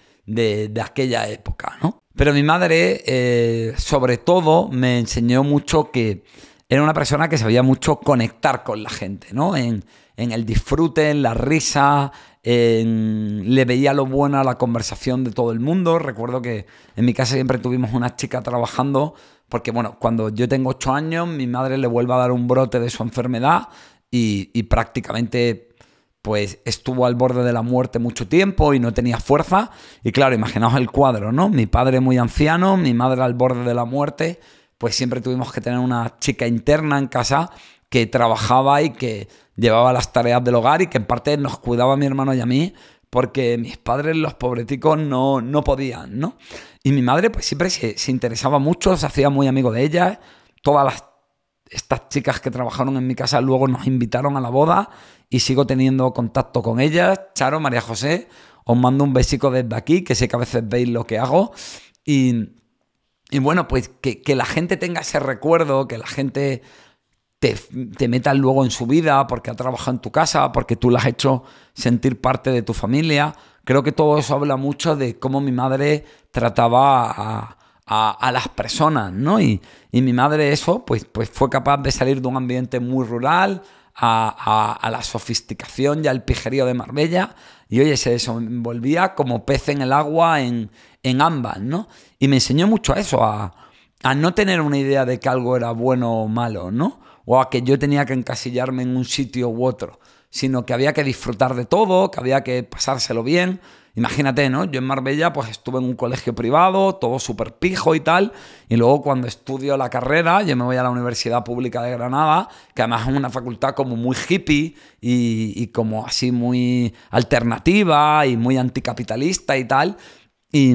A: aquella época, ¿no? Pero mi madre, sobre todo, me enseñó mucho que era una persona que sabía mucho conectar con la gente, ¿no? En el disfrute, en la risa, le veía lo bueno a la conversación de todo el mundo. Recuerdo que en mi casa siempre tuvimos una chica trabajando porque, bueno, cuando yo tengo 8 años, mi madre le vuelve a dar un brote de su enfermedad y prácticamente pues estuvo al borde de la muerte mucho tiempo y no tenía fuerza. Y claro, imaginaos el cuadro, ¿no? Mi padre muy anciano, mi madre al borde de la muerte, pues siempre tuvimos que tener una chica interna en casa que trabajaba y que llevaba las tareas del hogar y que en parte nos cuidaba a mi hermano y a mí porque mis padres, los pobreticos, no podían, ¿no? Y mi madre pues siempre se interesaba mucho, se hacía muy amigo de ella. Todas estas chicas que trabajaron en mi casa luego nos invitaron a la boda y sigo teniendo contacto con ellas. Charo, María José, os mando un besico desde aquí, que sé que a veces veis lo que hago. Y bueno, pues que la gente tenga ese recuerdo, que la gente te meta luego en su vida porque ha trabajado en tu casa, porque tú la has hecho sentir parte de tu familia. Creo que todo eso habla mucho de cómo mi madre trataba a las personas, ¿no? Y mi madre eso, pues fue capaz de salir de un ambiente muy rural a la sofisticación y al pijerío de Marbella y, oye, se desenvolvía como pez en el agua en ambas, ¿no? Y me enseñó mucho a eso, a no tener una idea de que algo era bueno o malo, ¿no? O a que yo tenía que encasillarme en un sitio u otro, sino que había que disfrutar de todo, que había que pasárselo bien. Imagínate, ¿no? Yo en Marbella pues estuve en un colegio privado, todo súper pijo y tal, y luego cuando estudio la carrera, yo me voy a la Universidad Pública de Granada, que además es una facultad como muy hippie y como así muy alternativa y muy anticapitalista y tal, y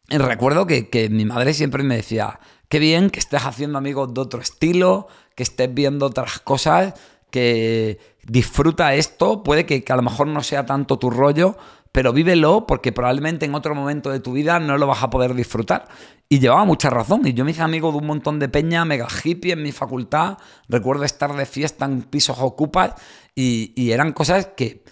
A: recuerdo que mi madre siempre me decía, qué bien que estés haciendo amigos de otro estilo, que estés viendo otras cosas, que disfruta esto, puede que a lo mejor no sea tanto tu rollo, pero vívelo porque probablemente en otro momento de tu vida no lo vas a poder disfrutar. Y llevaba mucha razón. Y yo me hice amigo de un montón de peña mega hippie en mi facultad. Recuerdo estar de fiesta en pisos ocupas y eran cosas que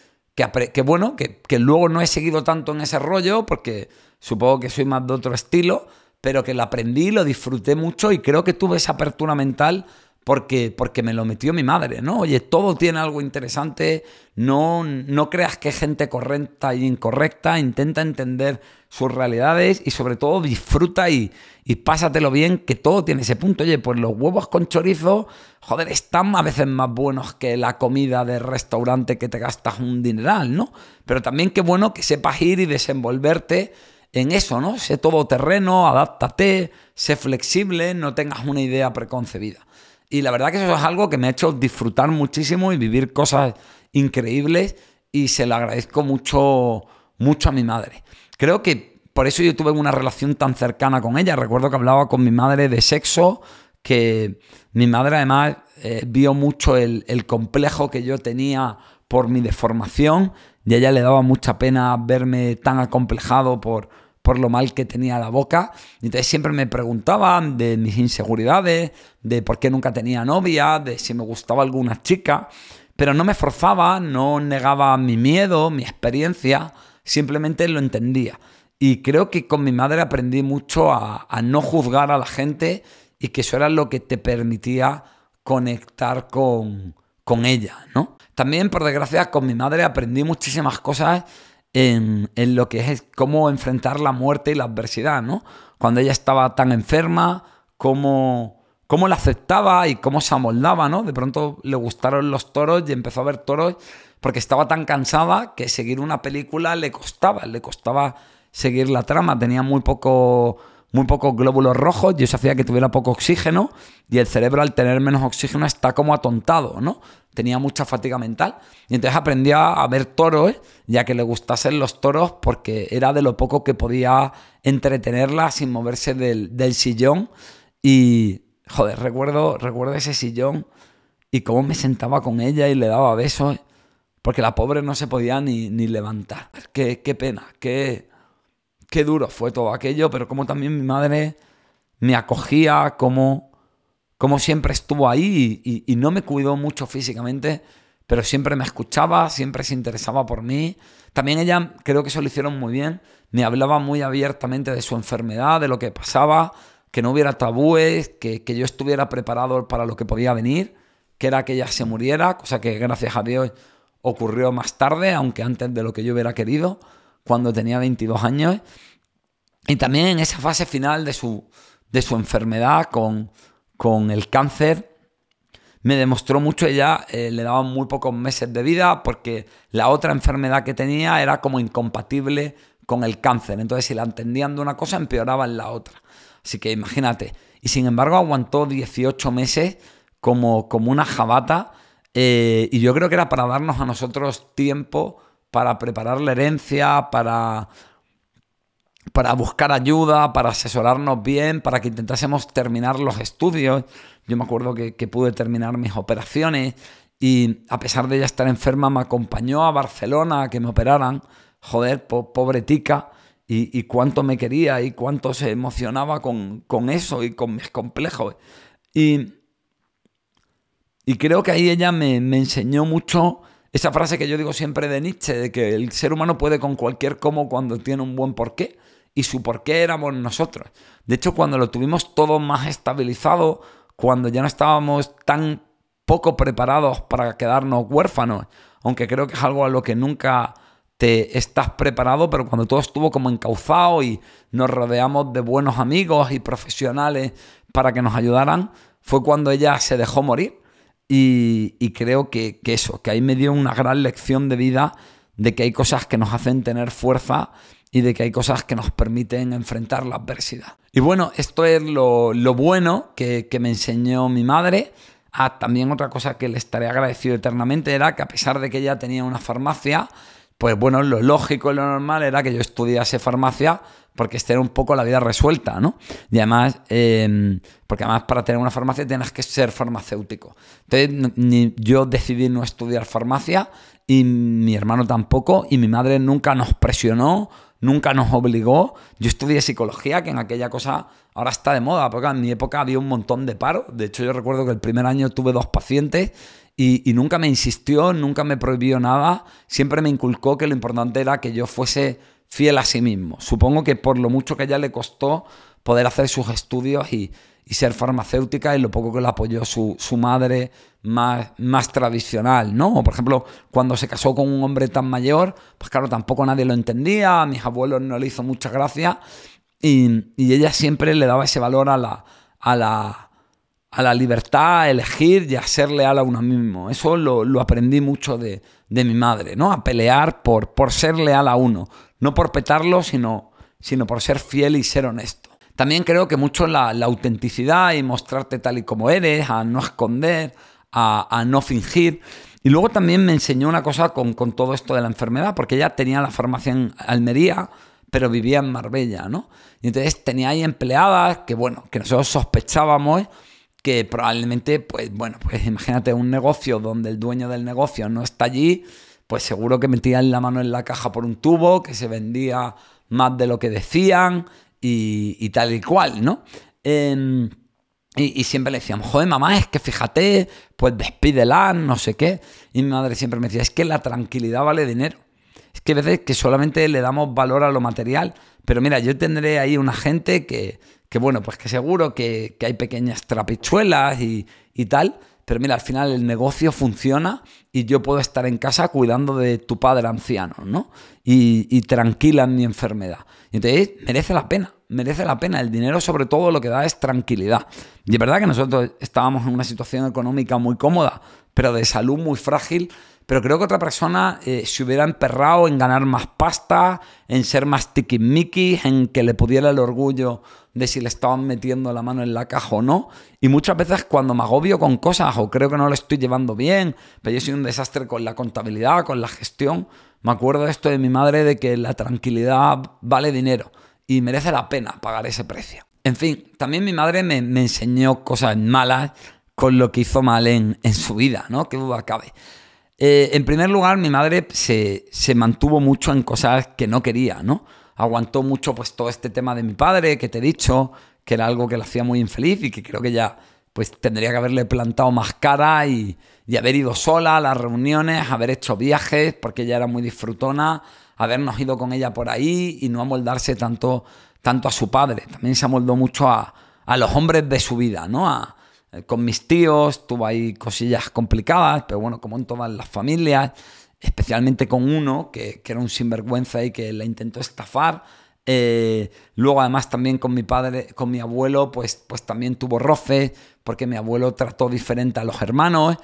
A: luego no he seguido tanto en ese rollo porque supongo que soy más de otro estilo, pero que lo aprendí, lo disfruté mucho y creo que tuve esa apertura mental porque me lo metió mi madre, ¿no? Oye, todo tiene algo interesante, no creas que hay gente correcta e incorrecta, intenta entender sus realidades y sobre todo disfruta y pásatelo bien, que todo tiene ese punto. Oye, pues los huevos con chorizo, joder, están a veces más buenos que la comida de restaurante que te gastas un dineral, ¿no? Pero también qué bueno que sepas ir y desenvolverte en eso, ¿no? Sé todoterreno, adáptate, sé flexible, no tengas una idea preconcebida. Y la verdad que eso es algo que me ha hecho disfrutar muchísimo y vivir cosas increíbles y se lo agradezco mucho, mucho a mi madre. Creo que por eso yo tuve una relación tan cercana con ella. Recuerdo que hablaba con mi madre de sexo, que mi madre además vio mucho el complejo que yo tenía por mi deformación y a ella le daba mucha pena verme tan acomplejado por lo mal que tenía la boca. Entonces siempre me preguntaban de mis inseguridades, de por qué nunca tenía novia, de si me gustaba alguna chica, pero no me forzaba, no negaba mi miedo, mi experiencia, simplemente lo entendía. Y creo que con mi madre aprendí mucho a no juzgar a la gente y que eso era lo que te permitía conectar con ella, ¿no? También, por desgracia, con mi madre aprendí muchísimas cosas en lo que es cómo enfrentar la muerte y la adversidad, ¿no? Cuando ella estaba tan enferma, cómo la aceptaba y cómo se amoldaba, ¿no? De pronto le gustaron los toros y empezó a ver toros porque estaba tan cansada que seguir una película le costaba seguir la trama, tenía muy pocos glóbulos rojos y eso hacía que tuviera poco oxígeno y el cerebro al tener menos oxígeno está como atontado, ¿no? Tenía mucha fatiga mental y entonces aprendí a ver toros, ya que le gustasen los toros porque era de lo poco que podía entretenerla sin moverse del sillón y, joder, recuerdo ese sillón y cómo me sentaba con ella y le daba besos porque la pobre no se podía ni levantar. Qué pena, qué duro fue todo aquello, pero como también mi madre me acogía, como siempre estuvo ahí y no me cuidó mucho físicamente, pero siempre me escuchaba, siempre se interesaba por mí. También ella, creo que eso lo hicieron muy bien, me hablaba muy abiertamente de su enfermedad, de lo que pasaba, que no hubiera tabúes, que yo estuviera preparado para lo que podía venir, que era que ella se muriera, cosa que gracias a Dios ocurrió más tarde, aunque antes de lo que yo hubiera querido, cuando tenía 22 años. Y también en esa fase final de su enfermedad con el cáncer, me demostró mucho. Ella le daban muy pocos meses de vida porque la otra enfermedad que tenía era como incompatible con el cáncer. Entonces, si la entendían de una cosa, empeoraban la otra. Así que imagínate. Y sin embargo, aguantó 18 meses como una jabata. Y yo creo que era para darnos a nosotros tiempo para preparar la herencia, para buscar ayuda, para asesorarnos bien, para que intentásemos terminar los estudios. Yo me acuerdo que pude terminar mis operaciones y a pesar de ella estar enferma me acompañó a Barcelona a que me operaran. Joder, pobre tica, y cuánto me quería y cuánto se emocionaba con eso y con mis complejos. Y creo que ahí ella me enseñó mucho esa frase que yo digo siempre de Nietzsche, de que el ser humano puede con cualquier cómo cuando tiene un buen porqué. Y su porqué éramos nosotros. De hecho, cuando lo tuvimos todo más estabilizado, cuando ya no estábamos tan poco preparados para quedarnos huérfanos, aunque creo que es algo a lo que nunca te estás preparado, pero cuando todo estuvo como encauzado y nos rodeamos de buenos amigos y profesionales para que nos ayudaran, fue cuando ella se dejó morir. Y creo que ahí me dio una gran lección de vida, de que hay cosas que nos hacen tener fuerza y de que hay cosas que nos permiten enfrentar la adversidad. Y bueno, esto es lo bueno que me enseñó mi madre. También otra cosa que le estaré agradecido eternamente era que a pesar de que ella tenía una farmacia, pues bueno, lo lógico y lo normal era que yo estudiase farmacia porque esta era un poco la vida resuelta, ¿no? Y además, porque además para tener una farmacia tienes que ser farmacéutico. Entonces yo decidí no estudiar farmacia y mi hermano tampoco, y mi madre nunca nos presionó, nunca nos obligó. Yo estudié psicología, que en aquella cosa ahora está de moda, porque en mi época había un montón de paro. De hecho, yo recuerdo que el primer año tuve 2 pacientes y nunca me insistió, nunca me prohibió nada. Siempre me inculcó que lo importante era que yo fuese fiel a sí mismo. Supongo que por lo mucho que a ella le costó poder hacer sus estudios y ser farmacéutica, y lo poco que le apoyó su madre más tradicional, ¿no? O por ejemplo, cuando se casó con un hombre tan mayor, pues claro, tampoco nadie lo entendía, a mis abuelos no le hizo mucha gracia, y ella siempre le daba ese valor a la libertad, a elegir y a ser leal a uno mismo. Eso lo aprendí mucho de mi madre, ¿no? A pelear por ser leal a uno, no por petarlo, sino por ser fiel y ser honesto. También creo que mucho la autenticidad y mostrarte tal y como eres, a no esconder, a no fingir. Y luego también me enseñó una cosa con todo esto de la enfermedad, porque ella tenía la farmacia en Almería, pero vivía en Marbella, ¿no? Y entonces tenía ahí empleadas que, bueno, que nosotros sospechábamos que probablemente, pues imagínate un negocio donde el dueño del negocio no está allí, pues seguro que metían la mano en la caja por un tubo, que se vendía más de lo que decían y tal y cual, ¿no? Y siempre le decíamos, joder, mamá, es que fíjate, pues despídela, no sé qué. Y mi madre siempre me decía, es que la tranquilidad vale dinero. Es que a veces que solamente le damos valor a lo material, pero mira, yo tendré ahí una gente que bueno, pues que seguro que hay pequeñas trapichuelas y tal, pero mira, al final el negocio funciona y yo puedo estar en casa cuidando de tu padre anciano, ¿no? Y tranquila en mi enfermedad. Y entonces merece la pena. El dinero, sobre todo, lo que da es tranquilidad. Y es verdad que nosotros estábamos en una situación económica muy cómoda, pero de salud muy frágil. Pero creo que otra persona se hubiera emperrado en ganar más pasta, en ser más tiquismiquis, en que le pudiera el orgullo de si le estaban metiendo la mano en la caja o no. Y muchas veces cuando me agobio con cosas o creo que no lo estoy llevando bien, pero yo soy un desastre con la contabilidad, con la gestión, me acuerdo de esto de mi madre, de que la tranquilidad vale dinero y merece la pena pagar ese precio. En fin, también mi madre me enseñó cosas malas con lo que hizo mal en su vida, ¿no? Que duda cabe. En primer lugar, mi madre se mantuvo mucho en cosas que no quería, ¿no? Aguantó mucho pues todo este tema de mi padre, que te he dicho, que era algo que le hacía muy infeliz y que creo que ya pues tendría que haberle plantado más cara y haber ido sola a las reuniones, haber hecho viajes, porque ella era muy disfrutona, habernos ido con ella por ahí y no amoldarse tanto a su padre. También se amoldó mucho a los hombres de su vida, ¿no? Con mis tíos tuvo ahí cosillas complicadas, pero bueno, como en todas las familias, especialmente con uno que era un sinvergüenza y que la intentó estafar. Luego además también con mi padre, con mi abuelo, pues también tuvo roces, porque mi abuelo trató diferente a los hermanos.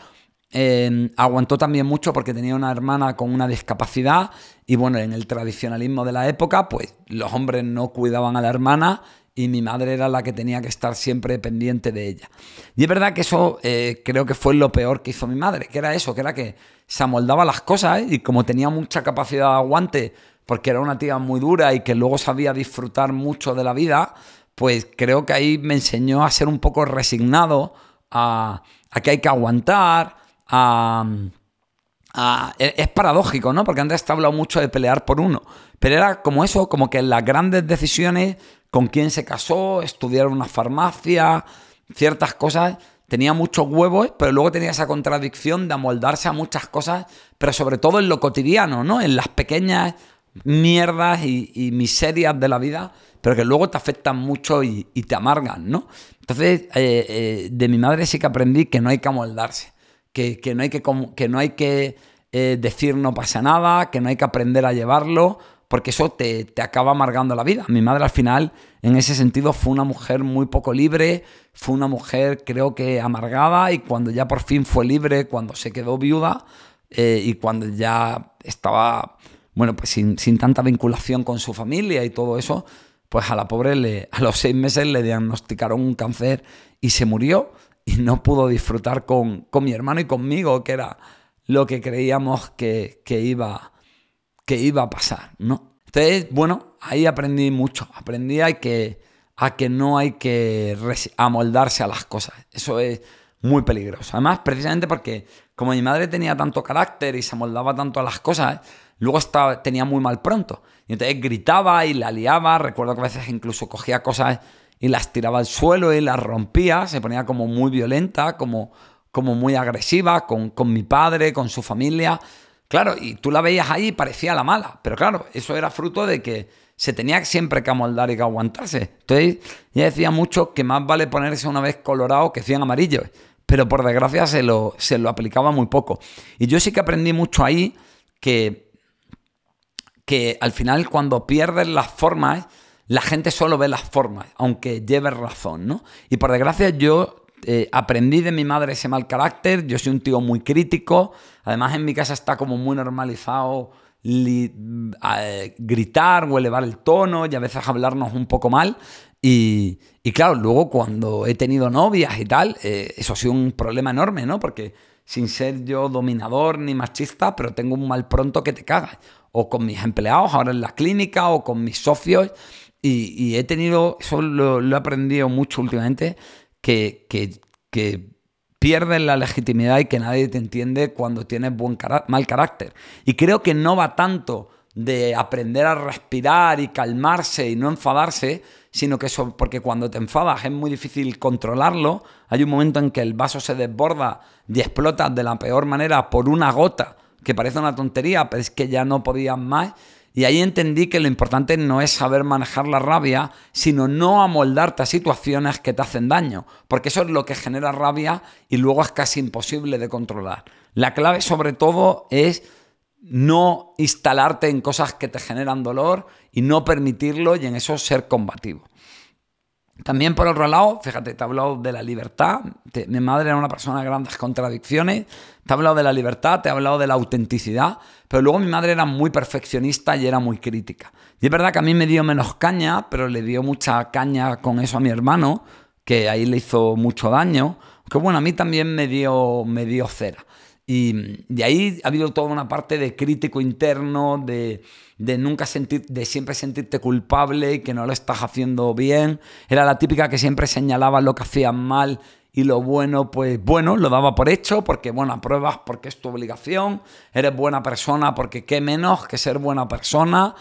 A: Aguantó también mucho porque tenía una hermana con una discapacidad y bueno, en el tradicionalismo de la época, pues los hombres no cuidaban a la hermana y mi madre era la que tenía que estar siempre pendiente de ella. Y es verdad que eso creo que fue lo peor que hizo mi madre, que era eso, que era que se amoldaba las cosas, y como tenía mucha capacidad de aguante, porque era una tía muy dura y que luego sabía disfrutar mucho de la vida, pues creo que ahí me enseñó a ser un poco resignado, a que hay que aguantar, es paradójico, ¿no? Porque antes te he hablado mucho de pelear por uno, pero era como eso, como que en las grandes decisiones, con quién se casó, estudiar una farmacia, ciertas cosas, tenía muchos huevos, pero luego tenía esa contradicción de amoldarse a muchas cosas, pero sobre todo en lo cotidiano, ¿no? En las pequeñas mierdas y miserias de la vida, pero que luego te afectan mucho y te amargan, ¿no? Entonces, de mi madre sí que aprendí que no hay que amoldarse, que no hay que decir no pasa nada, que no hay que aprender a llevarlo, porque eso te acaba amargando la vida. Mi madre al final, en ese sentido, fue una mujer muy poco libre, fue una mujer creo que amargada, y cuando ya por fin fue libre, cuando se quedó viuda y cuando ya estaba, bueno, pues sin tanta vinculación con su familia y todo eso, pues a la pobre a los 6 meses le diagnosticaron un cáncer y se murió y no pudo disfrutar con mi hermano y conmigo, que era lo que creíamos que iba que iba a pasar, ¿no? Entonces, bueno, ahí aprendí mucho. Aprendí a que no hay que amoldarse a las cosas. Eso es muy peligroso. Además, precisamente porque como mi madre tenía tanto carácter y se amoldaba tanto a las cosas, luego tenía muy mal pronto. Y entonces gritaba y la liaba. Recuerdo que a veces incluso cogía cosas y las tiraba al suelo y las rompía. Se ponía como muy violenta, como muy agresiva con mi padre, con su familia. Claro, y tú la veías ahí y parecía la mala. Pero claro, eso era fruto de que se tenía siempre que amoldar y que aguantarse. Entonces, ella decía mucho que más vale ponerse una vez colorado que 100 amarillos. Pero por desgracia se lo aplicaba muy poco. Y yo sí que aprendí mucho ahí que al final cuando pierdes las formas, la gente solo ve las formas, aunque lleves razón, ¿no? Y por desgracia yo aprendí de mi madre ese mal carácter. Yo soy un tío muy crítico. Además en mi casa está como muy normalizado gritar o elevar el tono y a veces hablarnos un poco mal. Y claro, luego cuando he tenido novias y tal, eso ha sido un problema enorme, ¿no? Porque sin ser yo dominador ni machista, pero tengo un mal pronto que te cagas. O con mis empleados ahora en la clínica o con mis socios. Y he tenido, eso lo he aprendido mucho últimamente, que pierdes la legitimidad y que nadie te entiende cuando tienes mal carácter. Y creo que no va tanto de aprender a respirar y calmarse y no enfadarse, sino que eso, porque cuando te enfadas es muy difícil controlarlo. Hay un momento en que el vaso se desborda y explotas de la peor manera por una gota, que parece una tontería, pero es que ya no podías más. Y ahí entendí que lo importante no es saber manejar la rabia, sino no amoldarte a situaciones que te hacen daño, porque eso es lo que genera rabia y luego es casi imposible de controlar. La clave sobre todo es no instalarte en cosas que te generan dolor y no permitirlo, y en eso ser combativo. También por otro lado, fíjate, te he hablado de la libertad. Mi madre era una persona de grandes contradicciones. Te he hablado de la libertad, te he hablado de la autenticidad, pero luego mi madre era muy perfeccionista y era muy crítica. Y es verdad que a mí me dio menos caña, pero le dio mucha caña con eso a mi hermano, que ahí le hizo mucho daño. Que bueno, a mí también me dio cera. Y de ahí ha habido toda una parte de crítico interno, de siempre sentirte culpable y que no lo estás haciendo bien. Era la típica que siempre señalaba lo que hacías mal y lo bueno, pues bueno, lo daba por hecho, porque bueno, apruebas porque es tu obligación, eres buena persona porque qué menos que ser buena persona,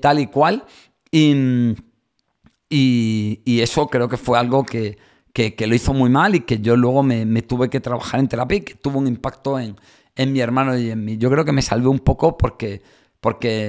A: tal y cual. Y eso creo que fue algo que lo hizo muy mal y que yo luego me tuve que trabajar en terapia y que tuvo un impacto en mi hermano y en mí. Yo creo que me salvé un poco porque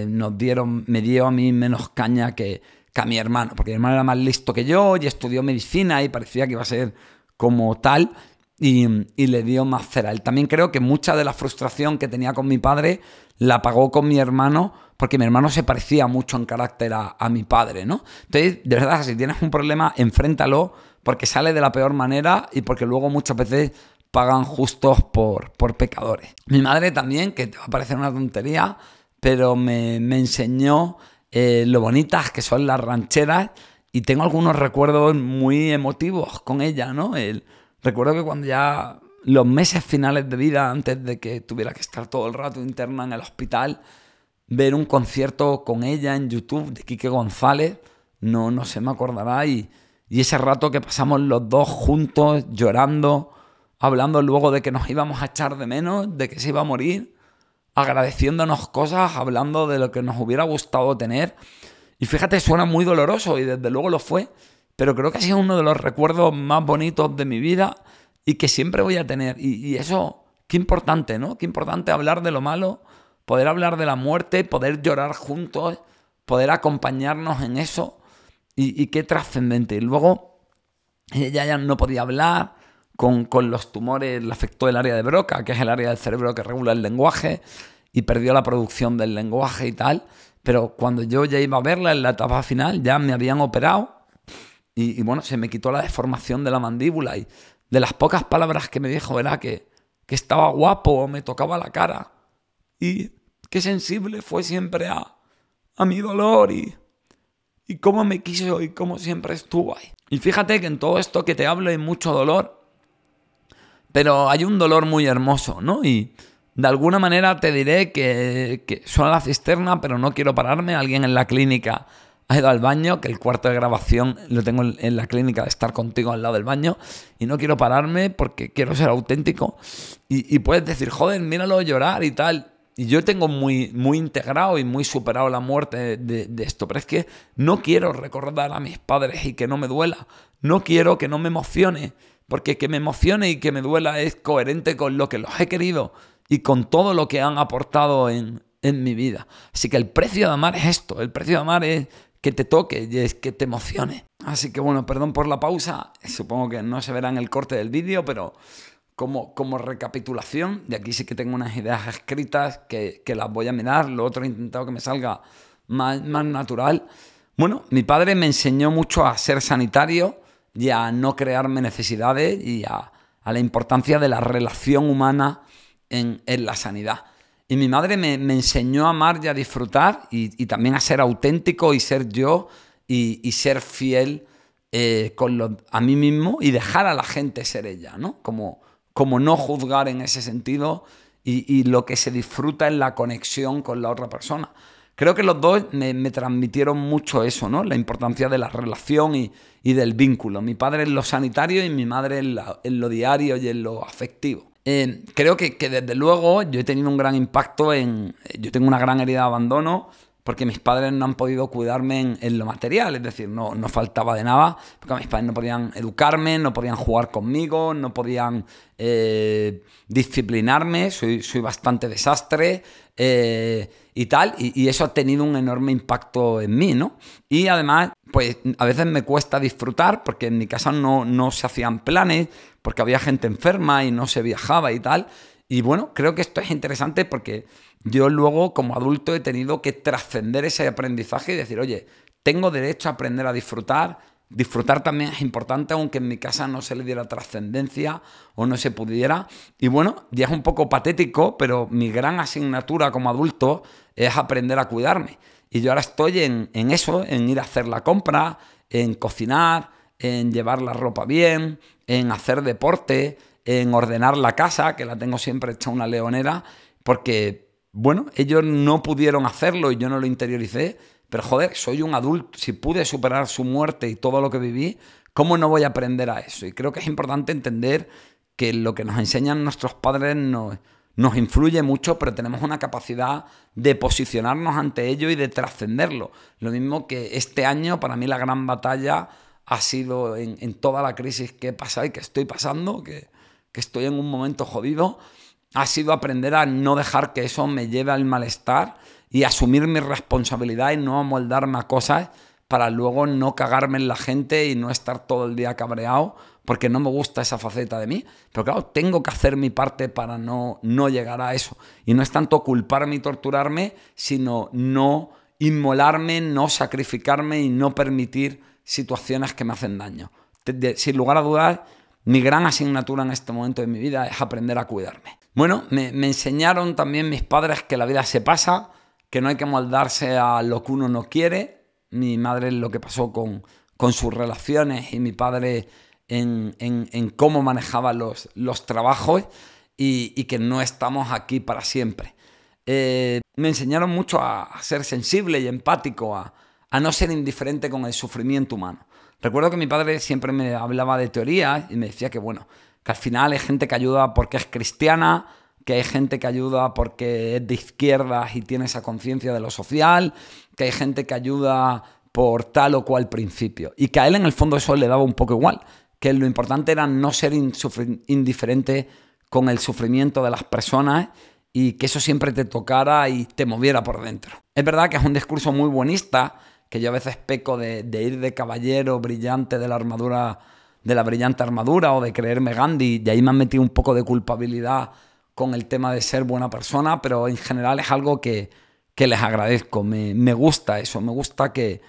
A: me dio a mí menos caña que a mi hermano, porque mi hermano era más listo que yo y estudió medicina y parecía que iba a ser como tal y le dio más cera. Él también creo que mucha de la frustración que tenía con mi padre la pagó con mi hermano, porque mi hermano se parecía mucho en carácter a mi padre, ¿no? Entonces, de verdad, si tienes un problema, enfréntalo, porque sale de la peor manera y porque luego muchas veces pagan justos por pecadores. Mi madre también, que te va a parecer una tontería, pero me enseñó lo bonitas que son las rancheras y tengo algunos recuerdos muy emotivos con ella, ¿no? Recuerdo que cuando ya los meses finales de vida, antes de que tuviera que estar todo el rato interna en el hospital, ver un concierto con ella en YouTube de Quique González, no se me acordará, y ese rato que pasamos los dos juntos llorando, hablando luego de que nos íbamos a echar de menos, de que se iba a morir, agradeciéndonos cosas, hablando de lo que nos hubiera gustado tener. Y fíjate, suena muy doloroso y desde luego lo fue, pero creo que ha sido uno de los recuerdos más bonitos de mi vida y que siempre voy a tener. Y eso, qué importante, ¿no? Qué importante hablar de lo malo, poder hablar de la muerte, poder llorar juntos, poder acompañarnos en eso y qué trascendente. Y luego ella ya no podía hablar, con los tumores le afectó el área de Broca, que es el área del cerebro que regula el lenguaje, y perdió la producción del lenguaje y tal. Pero cuando yo ya iba a verla en la etapa final, ya me habían operado y bueno, se me quitó la deformación de la mandíbula y de las pocas palabras que me dijo era que estaba guapo o me tocaba la cara. Y qué sensible fue siempre a mi dolor y cómo me quiso y cómo siempre estuvo ahí. Y fíjate que en todo esto que te hablo hay mucho dolor, pero hay un dolor muy hermoso, ¿no? Y de alguna manera te diré que suena la cisterna, pero no quiero pararme. Alguien en la clínica ha ido al baño, que el cuarto de grabación lo tengo en la clínica de estar contigo al lado del baño, y no quiero pararme porque quiero ser auténtico. Y puedes decir, joder, míralo llorar y tal. Y yo tengo muy integrado y muy superado la muerte de esto. Pero es que no quiero recordar a mis padres y que no me duela. No quiero que no me emocione. Porque que me emocione y que me duela es coherente con lo que los he querido y con todo lo que han aportado en mi vida. Así que el precio de amar es esto. El precio de amar es que te toque y es que te emocione. Así que bueno, perdón por la pausa. Supongo que no se verá en el corte del vídeo, pero como recapitulación, de aquí sí que tengo unas ideas escritas que las voy a mirar. Lo otro he intentado que me salga más natural. Bueno, mi padre me enseñó mucho a ser sanitario y a no crearme necesidades y a la importancia de la relación humana en la sanidad. Y mi madre me enseñó a amar y a disfrutar y también a ser auténtico y ser yo y ser fiel a mí mismo y dejar a la gente ser ella, ¿no? Como no juzgar en ese sentido y lo que se disfruta en la conexión con la otra persona. Creo que los dos me transmitieron mucho eso, ¿no? La importancia de la relación y del vínculo. Mi padre en lo sanitario y mi madre en lo diario y en lo afectivo. Creo que desde luego yo he tenido un gran impacto yo tengo una gran herida de abandono porque mis padres no han podido cuidarme en lo material, es decir, no faltaba de nada, porque mis padres no podían educarme, no podían jugar conmigo, no podían disciplinarme, soy bastante desastre y tal, y eso ha tenido un enorme impacto en mí, ¿no? Y además, pues a veces me cuesta disfrutar porque en mi casa no se hacían planes, porque había gente enferma y no se viajaba y tal. Y bueno, creo que esto es interesante porque yo luego como adulto he tenido que trascender ese aprendizaje y decir, oye, tengo derecho a aprender a disfrutar. Disfrutar también es importante, aunque en mi casa no se le diera trascendencia o no se pudiera. Y bueno, ya es un poco patético, pero mi gran asignatura como adulto es aprender a cuidarme. Y yo ahora estoy en eso, en ir a hacer la compra, en cocinar, en llevar la ropa bien, en hacer deporte, en ordenar la casa, que la tengo siempre hecha una leonera, porque, bueno, ellos no pudieron hacerlo y yo no lo interioricé, pero joder, soy un adulto, si pude superar su muerte y todo lo que viví, ¿cómo no voy a aprender a eso? Y creo que es importante entender que lo que nos enseñan nuestros padres nos influye mucho, pero tenemos una capacidad de posicionarnos ante ello y de trascenderlo. Lo mismo que este año, para mí la gran batalla ha sido en toda la crisis que he pasado y que estoy pasando, que estoy en un momento jodido, ha sido aprender a no dejar que eso me lleve al malestar y asumir mi responsabilidad y no amoldarme a cosas para luego no cagarme en la gente y no estar todo el día cabreado porque no me gusta esa faceta de mí. Pero claro, tengo que hacer mi parte para no llegar a eso. Y no es tanto culparme y torturarme, sino no inmolarme, no sacrificarme y no permitir situaciones que me hacen daño. Sin lugar a dudas, mi gran asignatura en este momento de mi vida es aprender a cuidarme. Bueno, me enseñaron también mis padres que la vida se pasa, que no hay que moldarse a lo que uno no quiere. Mi madre lo que pasó con sus relaciones y mi padre en cómo manejaba los trabajos y que no estamos aquí para siempre. Me enseñaron mucho a ser sensible y empático, a no ser indiferente con el sufrimiento humano. Recuerdo que mi padre siempre me hablaba de teorías y me decía que, bueno, que al final hay gente que ayuda porque es cristiana, que hay gente que ayuda porque es de izquierdas y tiene esa conciencia de lo social, que hay gente que ayuda por tal o cual principio. Y que a él en el fondo eso le daba un poco igual, que lo importante era no ser indiferente con el sufrimiento de las personas y que eso siempre te tocara y te moviera por dentro. Es verdad que es un discurso muy buenista, que yo a veces peco de ir de caballero brillante de la armadura, de la brillante armadura, o de creerme Gandhi, y ahí me han metido un poco de culpabilidad con el tema de ser buena persona, pero en general es algo que les agradezco. Me gusta eso, me gusta que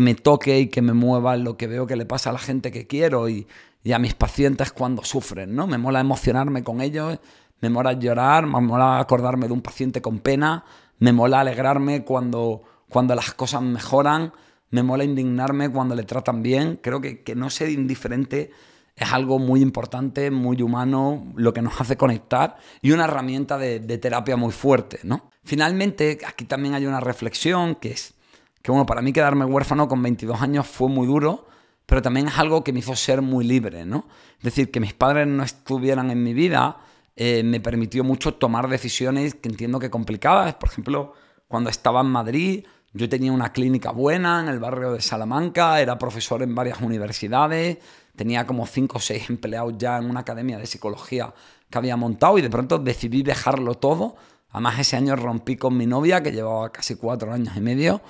A: me toque y que me mueva lo que veo que le pasa a la gente que quiero y a mis pacientes cuando sufren, ¿no? Me mola emocionarme con ellos, me mola llorar, me mola acordarme de un paciente con pena, me mola alegrarme cuando las cosas mejoran, me mola indignarme cuando le tratan bien. Creo que no ser indiferente es algo muy importante, muy humano, lo que nos hace conectar y una herramienta de terapia muy fuerte, ¿no? Finalmente, aquí también hay una reflexión que es que, bueno, para mí quedarme huérfano con 22 años fue muy duro, pero también es algo que me hizo ser muy libre, ¿no? Es decir, que mis padres no estuvieran en mi vida me permitió mucho tomar decisiones que entiendo que complicadas. Por ejemplo, cuando estaba en Madrid, yo tenía una clínica buena en el barrio de Salamanca, era profesor en varias universidades, tenía como 5 o 6 empleados ya en una academia de psicología que había montado y de pronto decidí dejarlo todo. Además, ese año rompí con mi novia, que llevaba casi 4 años y medio.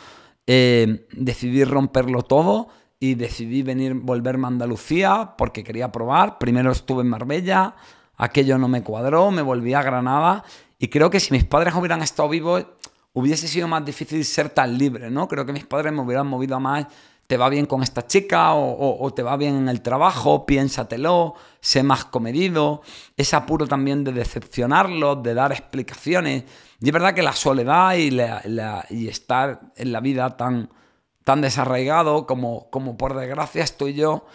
A: Decidí romperlo todo y decidí volverme a Andalucía porque quería probar. Primero estuve en Marbella, aquello no me cuadró, me volví a Granada y creo que si mis padres hubieran estado vivos hubiese sido más difícil ser tan libre, ¿no? Creo que mis padres me hubieran movido a más, te va bien con esta chica o te va bien en el trabajo, piénsatelo, sé más comedido, ese apuro también de decepcionarlos, de dar explicaciones. Y es verdad que la soledad y estar en la vida tan desarraigado como por desgracia estoy yo,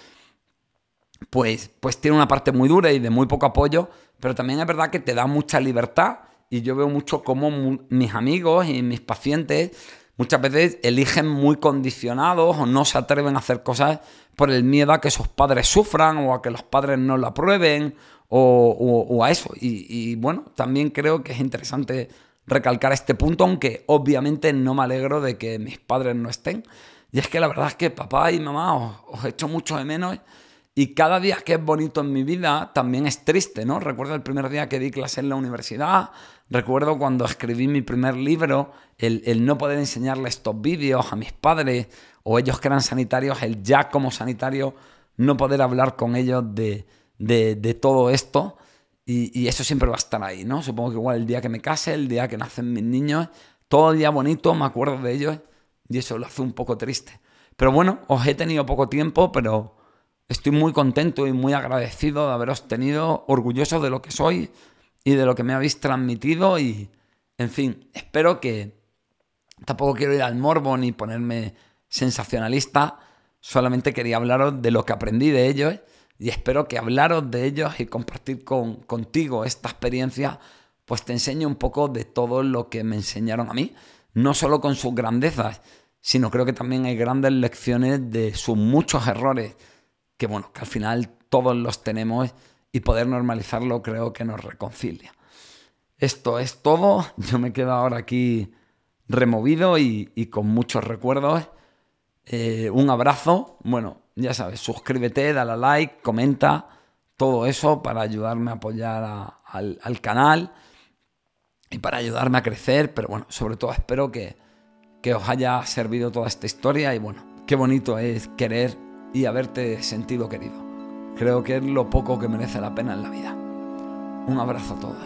A: pues tiene una parte muy dura y de muy poco apoyo, pero también es verdad que te da mucha libertad y yo veo mucho cómo mis amigos y mis pacientes muchas veces eligen muy condicionados o no se atreven a hacer cosas por el miedo a que sus padres sufran o a que los padres no lo aprueben o a eso. Y bueno, también creo que es interesante recalcar este punto, aunque obviamente no me alegro de que mis padres no estén. Y es que la verdad es que papá y mamá os echo mucho de menos. Y cada día que es bonito en mi vida también es triste, ¿no? Recuerdo el primer día que di clase en la universidad, recuerdo cuando escribí mi primer libro, el no poder enseñarle estos vídeos a mis padres o ellos que eran sanitarios, el ya como sanitario no poder hablar con ellos de todo esto y eso siempre va a estar ahí, ¿no? Supongo que igual el día que me case, el día que nacen mis niños, todo el día bonito, me acuerdo de ellos y eso lo hace un poco triste. Pero bueno, os he tenido poco tiempo, pero estoy muy contento y muy agradecido de haberos tenido, orgulloso de lo que soy y de lo que me habéis transmitido y, en fin, espero que... Tampoco quiero ir al morbo ni ponerme sensacionalista, solamente quería hablaros de lo que aprendí de ellos y espero que hablaros de ellos y compartir contigo esta experiencia pues te enseñe un poco de todo lo que me enseñaron a mí, no solo con sus grandezas, sino creo que también hay grandes lecciones de sus muchos errores, que bueno, que al final todos los tenemos y poder normalizarlo creo que nos reconcilia. Esto es todo, yo me quedo ahora aquí removido y con muchos recuerdos. Un abrazo, bueno, ya sabes, suscríbete, dale a like, comenta, todo eso para ayudarme a apoyar al canal y para ayudarme a crecer, pero bueno, sobre todo espero que os haya servido toda esta historia y bueno, qué bonito es querer y haberte sentido querido. Creo que es lo poco que merece la pena en la vida. Un abrazo a todos.